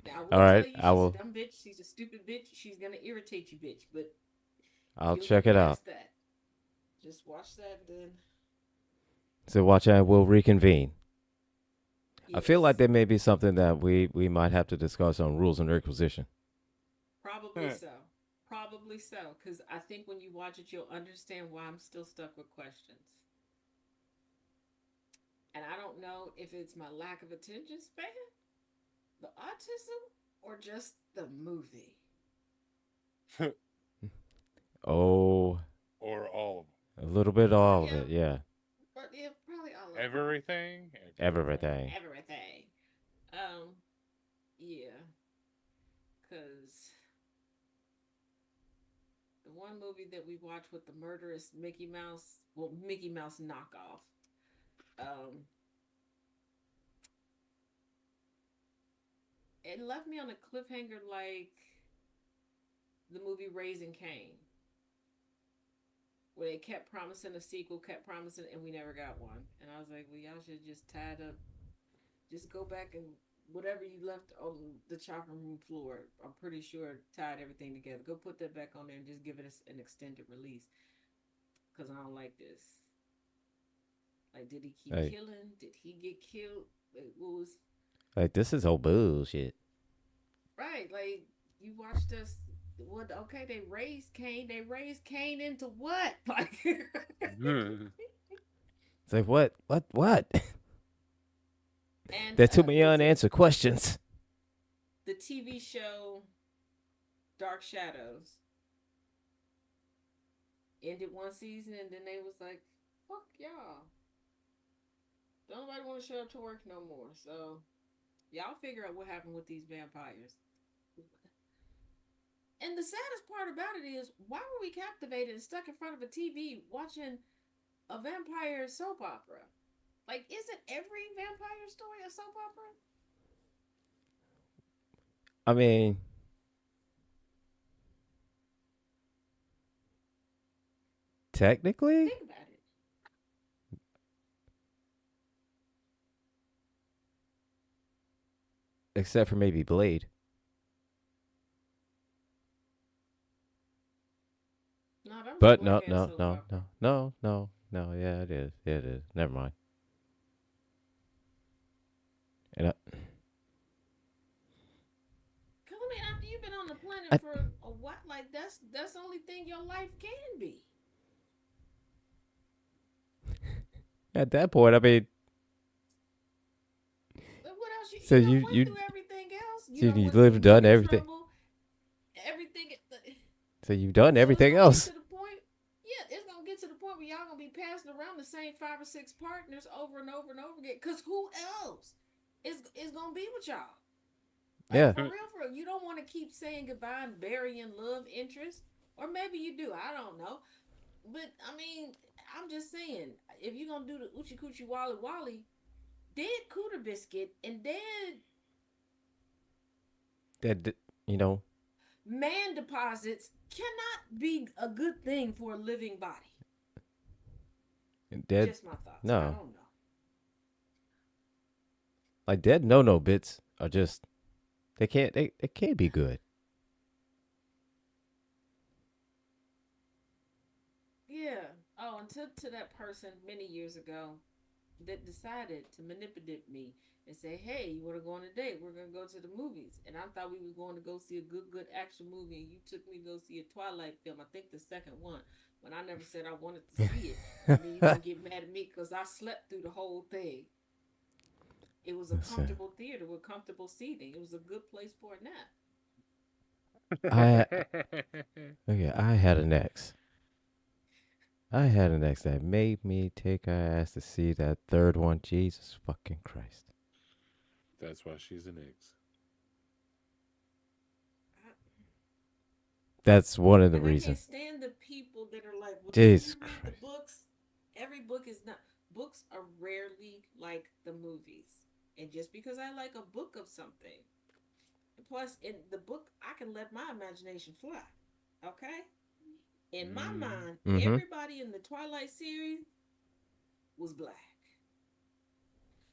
Now I will All tell right. you, I she's a will. dumb bitch. She's a stupid bitch. She's gonna irritate you, bitch. But I'll you'll check get it out. past that. Just watch that, then. So watch out. We'll reconvene. I feel like Yes, there may be something that we might have to discuss on rules and requisition. probably so. Probably so, because I think when you watch it, you'll understand why I'm still stuck with questions. And I don't know if it's my lack of attention span, the autism, or just the movie. Oh, Or all a little bit of all of Yeah, it. Yeah. but yeah, probably all of of them. it. Everything. Everything. Everything. Um, yeah, because the one movie that we watched with the murderous Mickey Mouse, well, Mickey Mouse knockoff, um, it left me on a cliffhanger like the movie Raising Cain, where they kept promising a sequel, kept promising, and we never got one. And I was like, well, y'all should just tie it up, just go back and whatever you left on the chopping room floor, I'm pretty sure tied everything together. Go put that back on there and just give it an extended release because I don't like this. Like, did he keep Hey, killing? Did he get killed? Like, what was like this is all bullshit. right? Like, you watched us. What? Okay, they raised Cain. They raised Cain into what? Like, It's like what? And There's too many was it unanswered questions. the TV show Dark Shadows ended one season and then they was like, fuck y'all. Don't nobody want to show up to work no more. So y'all figure out what happened with these vampires. And the saddest part about it is, why were we captivated and stuck in front of a TV watching a vampire soap opera? Like, isn't every vampire story a soap opera? I mean, technically, Think about it. except for maybe Blade. No, that was But a no, boy band no, soap no, opera. no, no, no, no. Yeah, it is. Yeah, it is. Never mind. And Cause I mean, after you've been on the planet I, for a while, like that's the only thing your life can be. at that point, I mean, But what else? so You done you went you through everything else. You so done you went through lived, done money everything. trouble, everything. So you've done So it's everything gonna get else. to the point. Yeah, it's gonna get to the point where y'all gonna be passing around the same 5 or 6 partners over and over and over again. Cause who else is gonna be with y'all? Like Yeah, for real, you don't want to keep saying goodbye and burying love interest, or maybe you do. I don't know, but I mean, I'm just saying, if you're gonna do the Uchi Coochie Wally Wally, dead Cooter Biscuit and dead that you know man deposits cannot be a good thing for a living body. dead. Just my thoughts. I No, don't know. like dead no bits are just they can't be good. Yeah. Oh, and to that person many years ago that decided to manipulate me and say, "Hey, you want to go on a date? We're gonna go to the movies." And I thought we were going to go see a good action movie, and you took me to go see a Twilight film. I think the second one. When I never said I wanted to see it, and then you gonna get mad at me because I slept through the whole thing. It was a Listen, comfortable theater with comfortable seating. It was a good place for a nap. I okay, I had an ex. I had an ex that made me take her ass to see that third one. Jesus fucking Christ. That's why she's an ex. I, That's one of the and I can't reasons. stand the people that are like, "Well, didn't Jesus you read the Christ. books?" Every book is not. Books are rarely like the movies. And just because I like a book of something, plus in the book, I can let my imagination fly. Okay? In my Mm. mind, Mm-hmm. everybody in the Twilight series was black.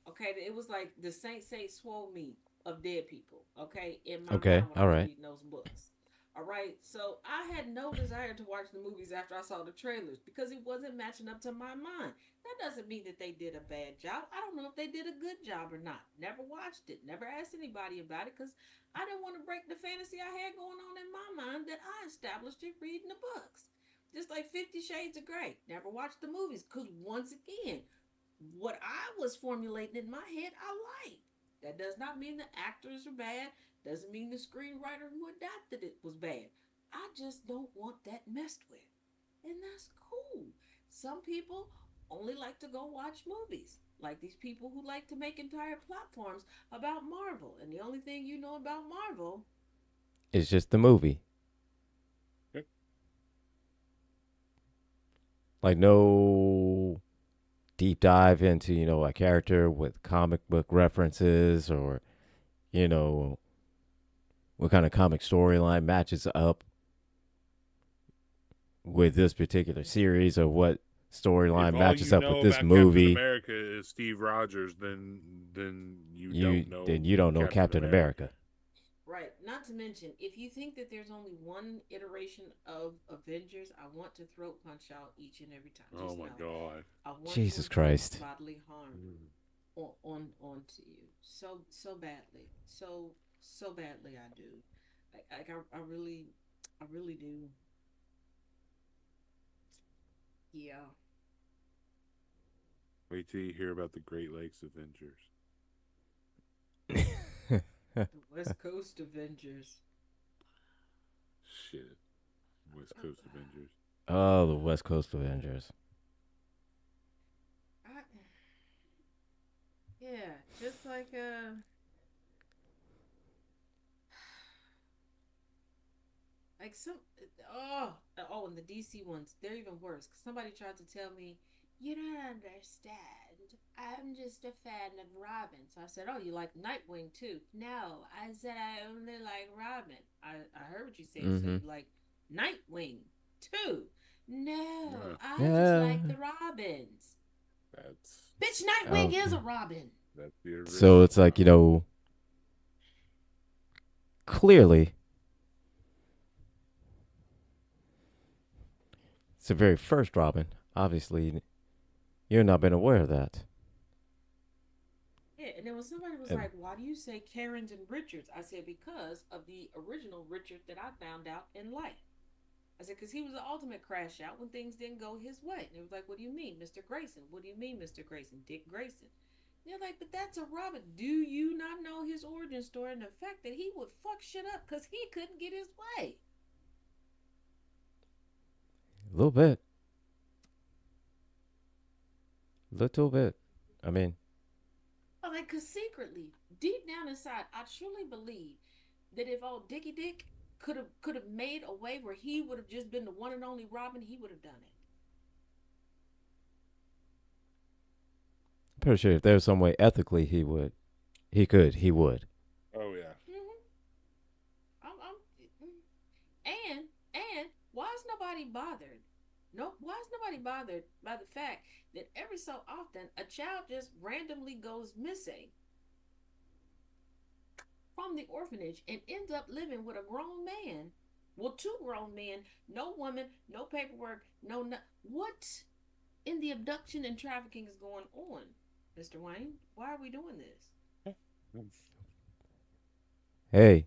Okay? It was like the Saint swole me of dead people. Okay? In my Okay. mind when I All was right. reading those books. All right. So I had no desire to watch the movies after I saw the trailers because it wasn't matching up to my mind. That doesn't mean that they did a bad job. I don't know if they did a good job or not. Never watched it. Never asked anybody about it because I didn't want to break the fantasy I had going on in my mind that I established in reading the books. Just like 50 Shades of Grey. Never watched the movies because, once again, what I was formulating in my head, I liked. That does not mean the actors are bad. Doesn't mean the screenwriter who adapted it was bad. I just don't want that messed with. And that's cool. Some people only like to go watch movies. Like these people who like to make entire platforms about Marvel. And the only thing you know about Marvel, It's just the movie. Yep. Like no deep dive into, a character with comic book references or, you know, what kind of comic storyline matches up with this particular series or what If storyline all matches you up with know this about Captain movie. America is Steve Rogers, then you You don't know then you don't know Captain Captain America. America. right? Not to mention, if you think that there's only one iteration of Avengers, I want to throat punch out each and every time. Oh Just my know, god. I want to Jesus inflict Christ. bodily harm onto you so badly, so badly. I do. I really do. Yeah. Wait till you hear about the Great Lakes Avengers. The West Coast Avengers. Shit. West Coast Avengers. Oh, the West Coast Avengers. I, yeah, just like some and the DC ones, they're even worse. Cause somebody tried to tell me, you don't understand. I'm just a fan of Robin. So I said, oh, you like Nightwing too? No, I said I only like Robin. I heard what you said. So Mm-hmm. you like Nightwing too? No, Uh, I just Yeah. like the Robins. that's Bitch, Nightwing is Okay. a Robin. that's the original. So it's like, clearly, it's the very first Robin. Obviously, you've not been aware of that. Yeah, and then when somebody was And like, why do you say Karens and Richards? I said, because of the original Richard that I found out in life. I said, because he was the ultimate crash out when things didn't go his way. And it was like, what do you mean, Mr. Grayson? What do you mean, Mr. Grayson? Dick Grayson. And they're like, but that's a Robin. Do you not know his origin story and the fact that he would fuck shit up because he couldn't get his way? a little bit. Little bit. I mean, Like, because secretly, deep down inside, I truly believe that if old Dickie Dick could have made a way where he would have just been the one and only Robin, he would have done it. I'm pretty sure if there was some way ethically he would. He would. Oh yeah. And why is nobody bothered? No, why is nobody bothered by the fact that every so often a child just randomly goes missing from the orphanage and ends up living with a grown man? Well, two grown men, no woman, no paperwork, what in the abduction and trafficking is going on, Mr. Wayne? Why are we doing this? Hey,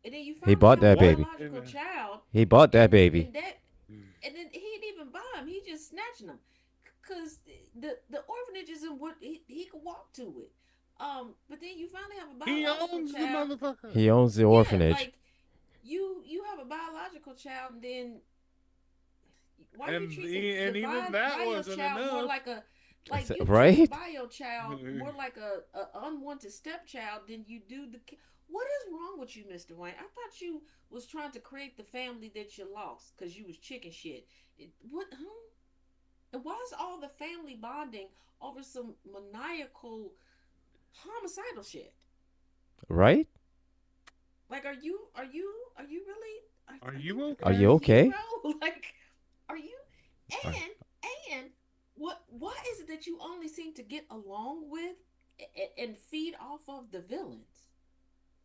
And then you he finally bought have a that baby. biological child, He bought that baby. and then he didn't even buy him. He just snatching him, cause the orphanage isn't what he could walk to it. But then you finally have a He biological owns the child. motherfucker. He owns the Yeah, orphanage. like you have a biological child, and then why And you treat and even the that bio wasn't child more enough. like a That's like it, you treat right? the bio child more like a unwanted stepchild than you do the. What is wrong with you, Mr. Wayne? I thought you was trying to create the family that you lost because you was chicken shit. What? Huh? And why is all the family bonding over some maniacal, homicidal shit? Right? Like, are you really? Are you Are okay? you okay? Hero? Like, are you? Are- And what? Why is it that you only seem to get along with and feed off of the villains,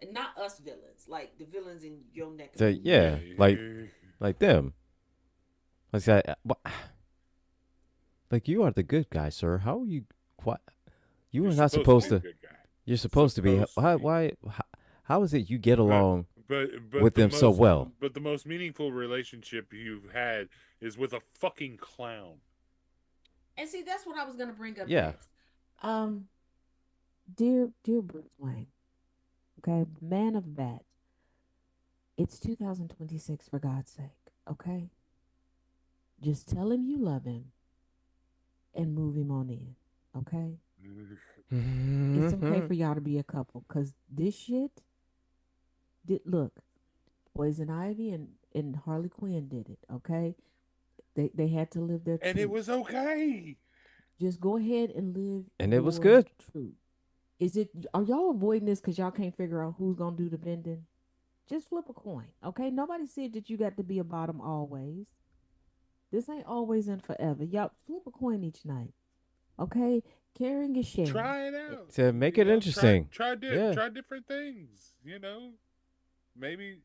and not us villains, like the villains in your neck of So, the woods? yeah, like them. Like that. Like you are the good guy, sir. How are you? What? You You're are not supposed be a to. good guy. You're supposed to be. Supposed to Why? be. Why? How is it you get along But with the them so well? But the most meaningful relationship you've had is with a fucking clown. And see, that's what I was gonna bring up Yeah. next. Um, dear Bruce Wayne, okay, man of bat. It's 2026 for God's sake, okay? Just tell him you love him and move him on in, okay? It's okay for y'all to be a couple, cause this shit look, Poison Ivy and Harley Quinn did it, okay? They had to live their truth. And it was okay. Just go ahead and live. And it was your good. Truth. Are y'all avoiding this because y'all can't figure out who's gonna do the bending? Just flip a coin, okay? Nobody said that you got to be a bottom always. This ain't always and forever. Y'all flip a coin each night, okay? Caring is sharing. Try it out. To make it interesting. Try Yeah. different things. Maybe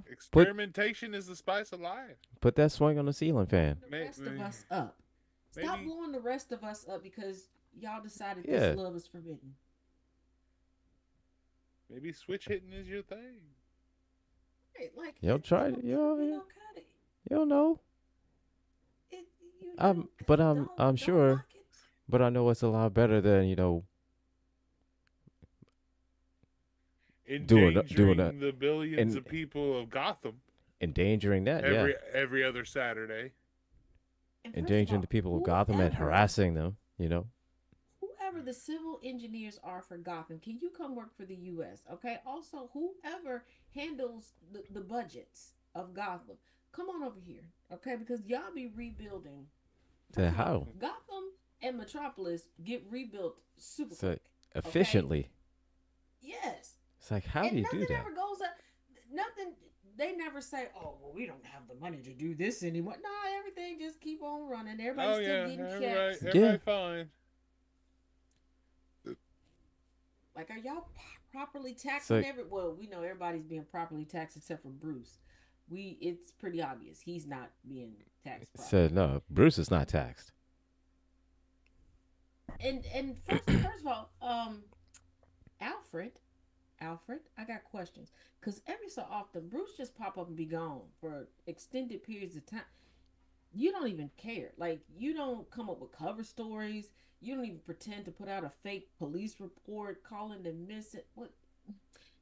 Put experimentation is the spice of life. that swing on the ceiling fan. The rest of us up. Stop blowing the rest of us up because y'all decided Yeah. this love is forbidden. Maybe switch hitting is your thing. Right, like Try it. You know, cut it. You don't know. But I'm sure. Knock it. But I know it's a lot better than doing that endangering the billions and of people of Gotham endangering that, yeah, every other Saturday. And first of endangering the all, people of Gotham and harassing them. whoever the civil engineers are for Gotham, can you come work for the U.S.? Okay. Also, whoever handles the budgets of Gotham, come on over here. Okay, because y'all be rebuilding. So First of all, how? Gotham and Metropolis get rebuilt super So quick. Okay. efficiently. Yes. It's like, how do And you do nothing that? ever goes up. Nothing. They never say, "Oh, well, we don't have the money to do this anymore." No, everything just keep on running. Everybody's Oh still yeah, getting everybody checks. Yeah. everybody fine. Like, are y'all properly So taxing every? Well, we know everybody's being properly taxed except for Bruce. It's pretty obvious he's not being taxed said properly. no, Bruce is not taxed. And first of all, Alfred, Alfred, I got questions because every so often Bruce just pop up and be gone for extended periods of time. You don't even care. Like, you don't come up with cover stories. You don't even pretend to put out a fake police report calling them missing. What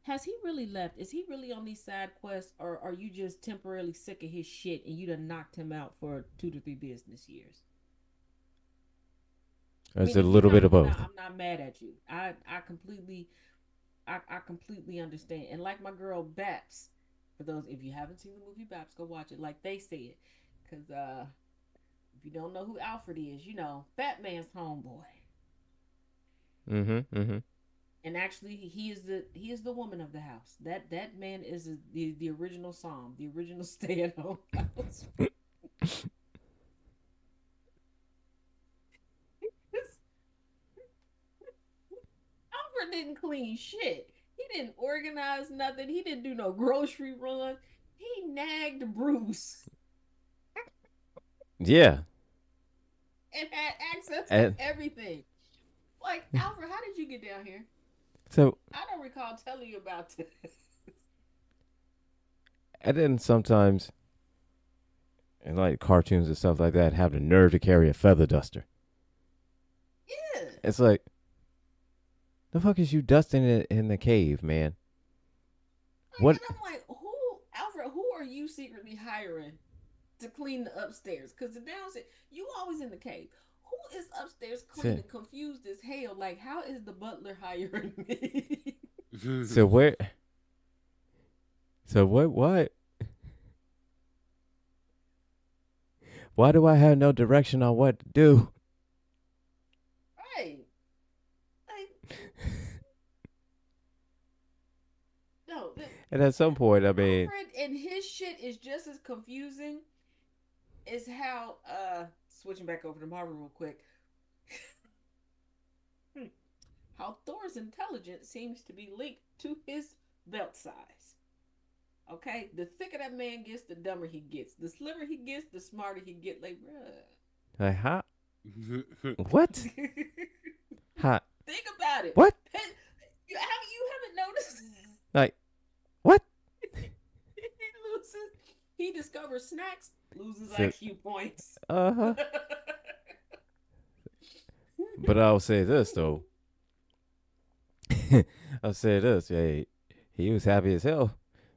has he really left? Is he really on these side quests, or are you just temporarily sick of his shit and you done knocked him out for 2 to 3 business years? I It's mean, a if you little bit of don't, both. I'm not mad at you. I completely I completely understand. And like my girl Baps, for those if you haven't seen the movie Baps, go watch it. Like they said, because if you don't know who Alfred is, you know Batman's homeboy. Mm-hmm. And actually, he is the woman of the house. That man is the original Psalm, the original stay at home house. Alfred didn't clean shit. He didn't organize nothing. He didn't do no grocery run. He nagged Bruce Yeah. and had access to And everything. Like, Alfred, how did you get down here? so I don't recall telling you about this. and then sometimes in like cartoons and stuff like that have the nerve to carry a feather duster. Yeah. It's like the fuck is you dusting it in the cave, man? Like, What? and I'm like, Alfred, who are you secretly hiring to clean the upstairs? Because the downstairs, you always in the cave. Who is upstairs cleaning, confused as hell? Like, how is the butler hiring me? So where? So what? What? Why do I have no direction on what to do? Right. Like, no. And at some point, I mean, Alfred and his shit is just as confusing as how, switching back over to Marvel real quick, how Thor's intelligence seems to be linked to his belt size. Okay, the thicker that man gets, the dumber he gets. The slimmer he gets, the smarter he get. Like, like how? What? What? How? Think about it. What? You haven't noticed? Like what? He loses. He discovers snacks, loses So, IQ points. huh. But I'll say this though. I'll say this. Hey, he was happy as hell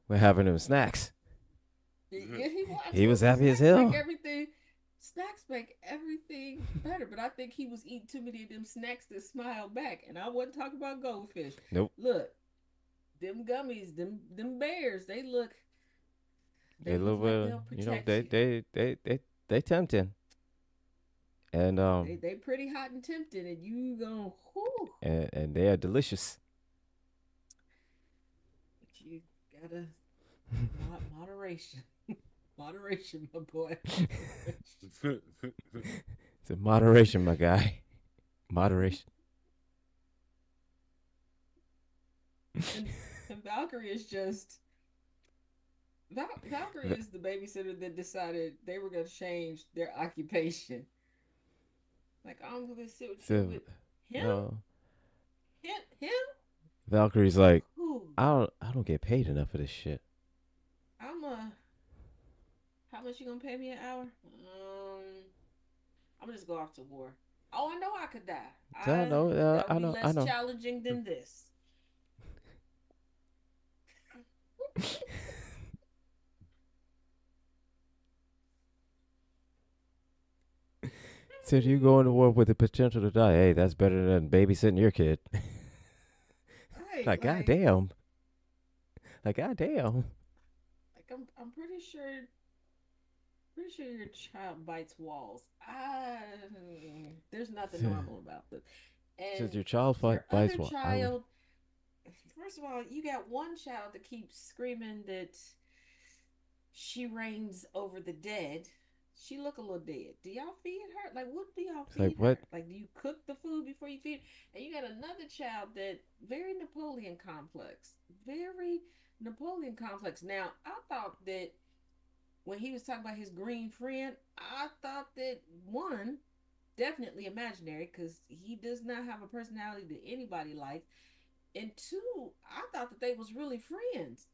with having them snacks. Yeah, He was absolutely. happy as hell. Snacks make everything better, but I think he was eating too many of them snacks that smile back. And I wasn't talking about goldfish. Nope. Look, them gummies, them bears, they look They look like they'll you know, protect you. they tempting. And They pretty hot and tempting, and you go, whoo. and they are delicious. But you gotta moderation. Moderation, my boy. It's a moderation, my guy. Moderation. And Valkyrie is just Valkyrie is the babysitter that decided they were gonna change their occupation. Like, I'm gonna sit with you with him, No. him. Valkyrie's like, Ooh, I don't get paid enough for this shit. I'm how much you gonna pay me an hour? I'm gonna just go off to war. Oh, I know I could die. I know, That would I be know, I less know. challenging than this. Said you going to war with the potential to die. Hey, that's better than babysitting your kid. Right, Like, goddamn. Like, goddamn. like I'm pretty sure your child bites walls. There's nothing normal about this. Says And your child your bites other what? I would. child, first of all, you got one child that keeps screaming that she reigns over the dead. She look a little dead. Do y'all feed her? Like, what do y'all It's like, feed what? her? Like, do you cook the food before you feed? And you got another child that very Napoleon complex, very Napoleon complex. Now, I thought that when he was talking about his green friend, I thought that one, definitely imaginary because he does not have a personality that anybody likes, and two, I thought that they was really friends.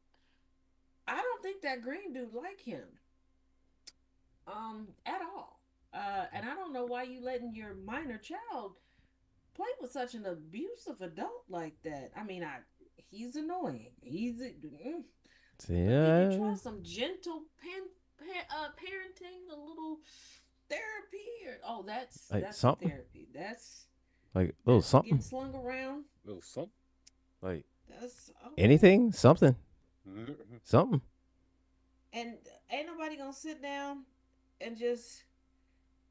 I don't think that green dude like him, at all. And I don't know why you letting your minor child play with such an abusive adult like that. I mean, he's annoying. But did you Yeah. try some gentle parenting, a little therapy, or oh, Like, that's the something. therapy. Like, a little That's the getting something. slung around. Little something. Like, That's okay. anything? Something. Something. And ain't nobody gonna sit down and just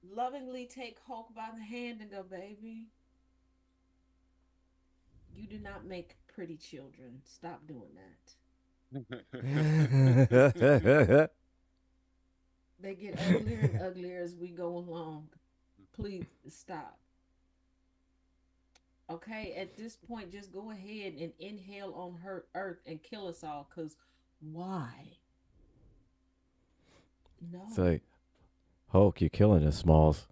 lovingly take Hulk by the hand and go, baby, you do not make pretty children. Stop doing that. They get uglier and uglier as we go along. Please stop. Okay, at this point, just go ahead and inhale on her earth and kill us all. Cause why? It's No. like, Hulk, you're killing us, Smalls.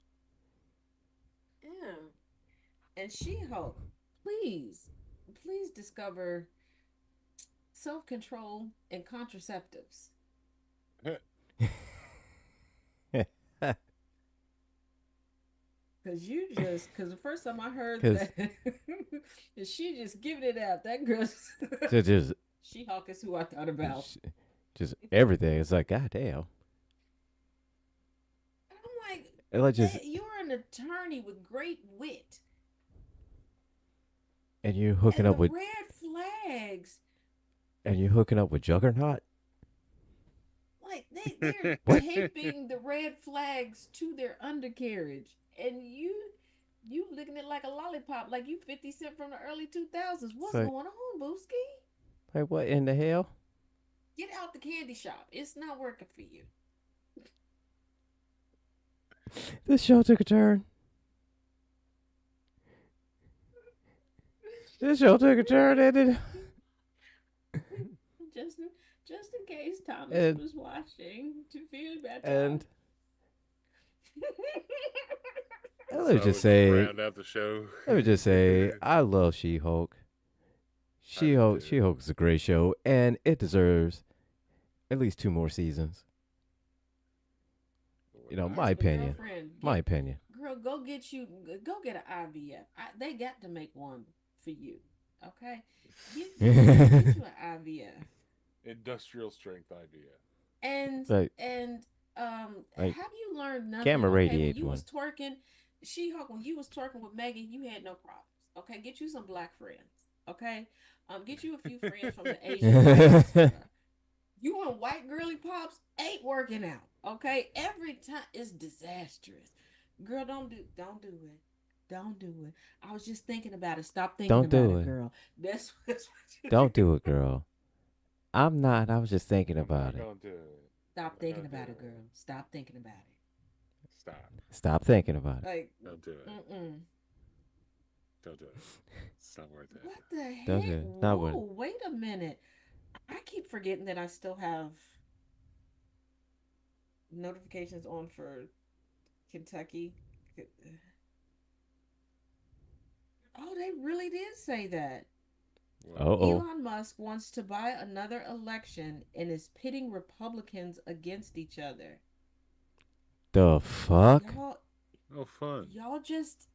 Yeah. And She-Hulk, please, please discover self-control and contraceptives. Cause the first time I heard 'Cause that, and she just giving it out. That girl, just, She-Hulk is who I thought about. just everything. It's like, goddamn. And I'm like, And like, just, you're an attorney with great wit, and you're hooking and the up with, red flags, Juggernaut. like they're What? taping the red flags to their undercarriage, and you licking it like a lollipop, like you 50 Cent from the early 2000s. What's like, going on, Booski? like, what in the hell? Get out the candy shop. It's not working for you. This show took a turn. This show took a turn, and Just in case Thomas And- was watching to feel better. and let So me just say, round out the show. let me just say, I love She-Hulk. too. She-Hulk is a great show, and it deserves at least 2 more seasons. You know, my opinion. Girlfriend, My opinion. girl, go get an IVF. They got to make one for you. Okay, get you an IVF. Industrial strength idea. And Like- like, have you learned nothing? gamma Okay, radiated when you one. was twerking, She-Hulk, when you was twerking with Megan, you had no problems. Okay, get you some black friends. Okay, get you a few friends from the Asian diaspora. You and white girly pops ain't working out. Okay, every time it's disastrous. Girl, don't do it. Don't do it. I was just thinking about it. Stop thinking Don't do about it. it, girl. That's what you Don't do it, girl. I'm not. I was just thinking about it. Don't do it. Stop thinking Don't about do it, girl. Stop thinking about it. Stop. Stop thinking about it. Like, Don't do it. Don't do it. It's not worth it. what the heck? Don't do it. Not worth it. Whoa, wait a minute. I keep forgetting that I still have notifications on for Kentucky. Oh, they really did say that. Uh-oh. Elon Musk wants to buy another election and is pitting Republicans against each other. The fuck? Y'all, Oh, fun. y'all just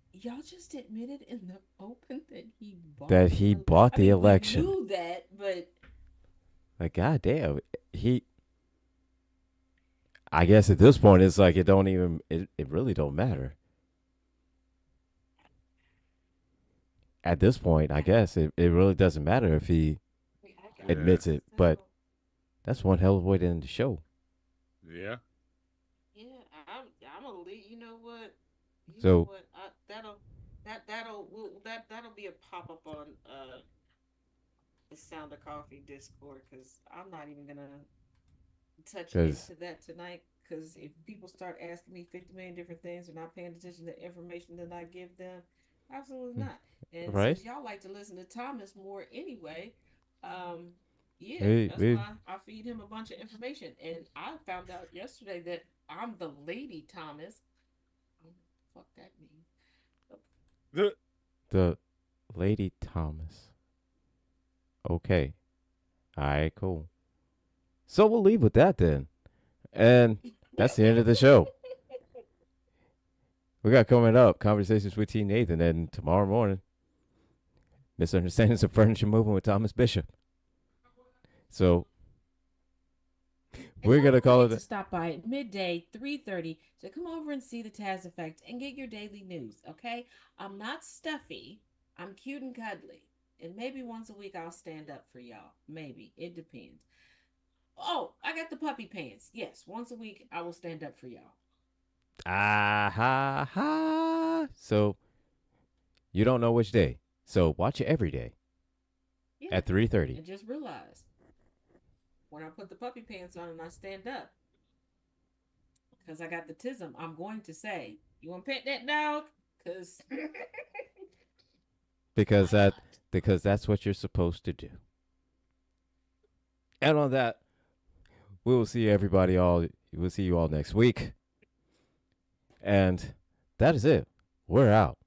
admitted in the open that he bought That he bought the election. We knew that, but Like, goddamn. I guess at this point, it's like it really don't matter. at this point, I guess it really doesn't matter if he admits it. But that's one hell of a way to end the show. Yeah. Yeah, I'm gonna leave. You know what? You know So, what? That'll be a pop up on the Sound of Coffee Discord because I'm not even gonna touch because into that tonight. Because if people start asking me 50 million different things or not paying attention to the information that I give them, absolutely not. And right, since y'all like to listen to Thomas more anyway, um, yeah, we that's we why I feed him a bunch of information. And I found out yesterday that I'm the Lady Thomas. I don't know what the fuck that means. The the Lady Thomas. Okay, all right, cool. So we'll leave with that then, and that's the end of the show. We got coming up conversations with T Nathan, and tomorrow morning, misunderstandings of furniture moving with Thomas Bishop. So And we're don't gonna call forget to it. stop by at midday, 3:30 to come over and see the Taz Effect and get your daily news, okay? I'm not stuffy. I'm cute and cuddly. And maybe once a week I'll stand up for y'all. Maybe. It depends. Oh, I got the puppy pants. Yes, once a week I will stand up for y'all. Ah ha ha. So you don't know which day. So watch it every day Yeah. at 3:30. And just realize when I put the puppy pants on and I stand up, because I got the tism, I'm going to say, you want to pet that dog? Because Because why not? that's what you're supposed to do. And on that, we will see everybody all. We'll see you all next week. And that is it. We're out.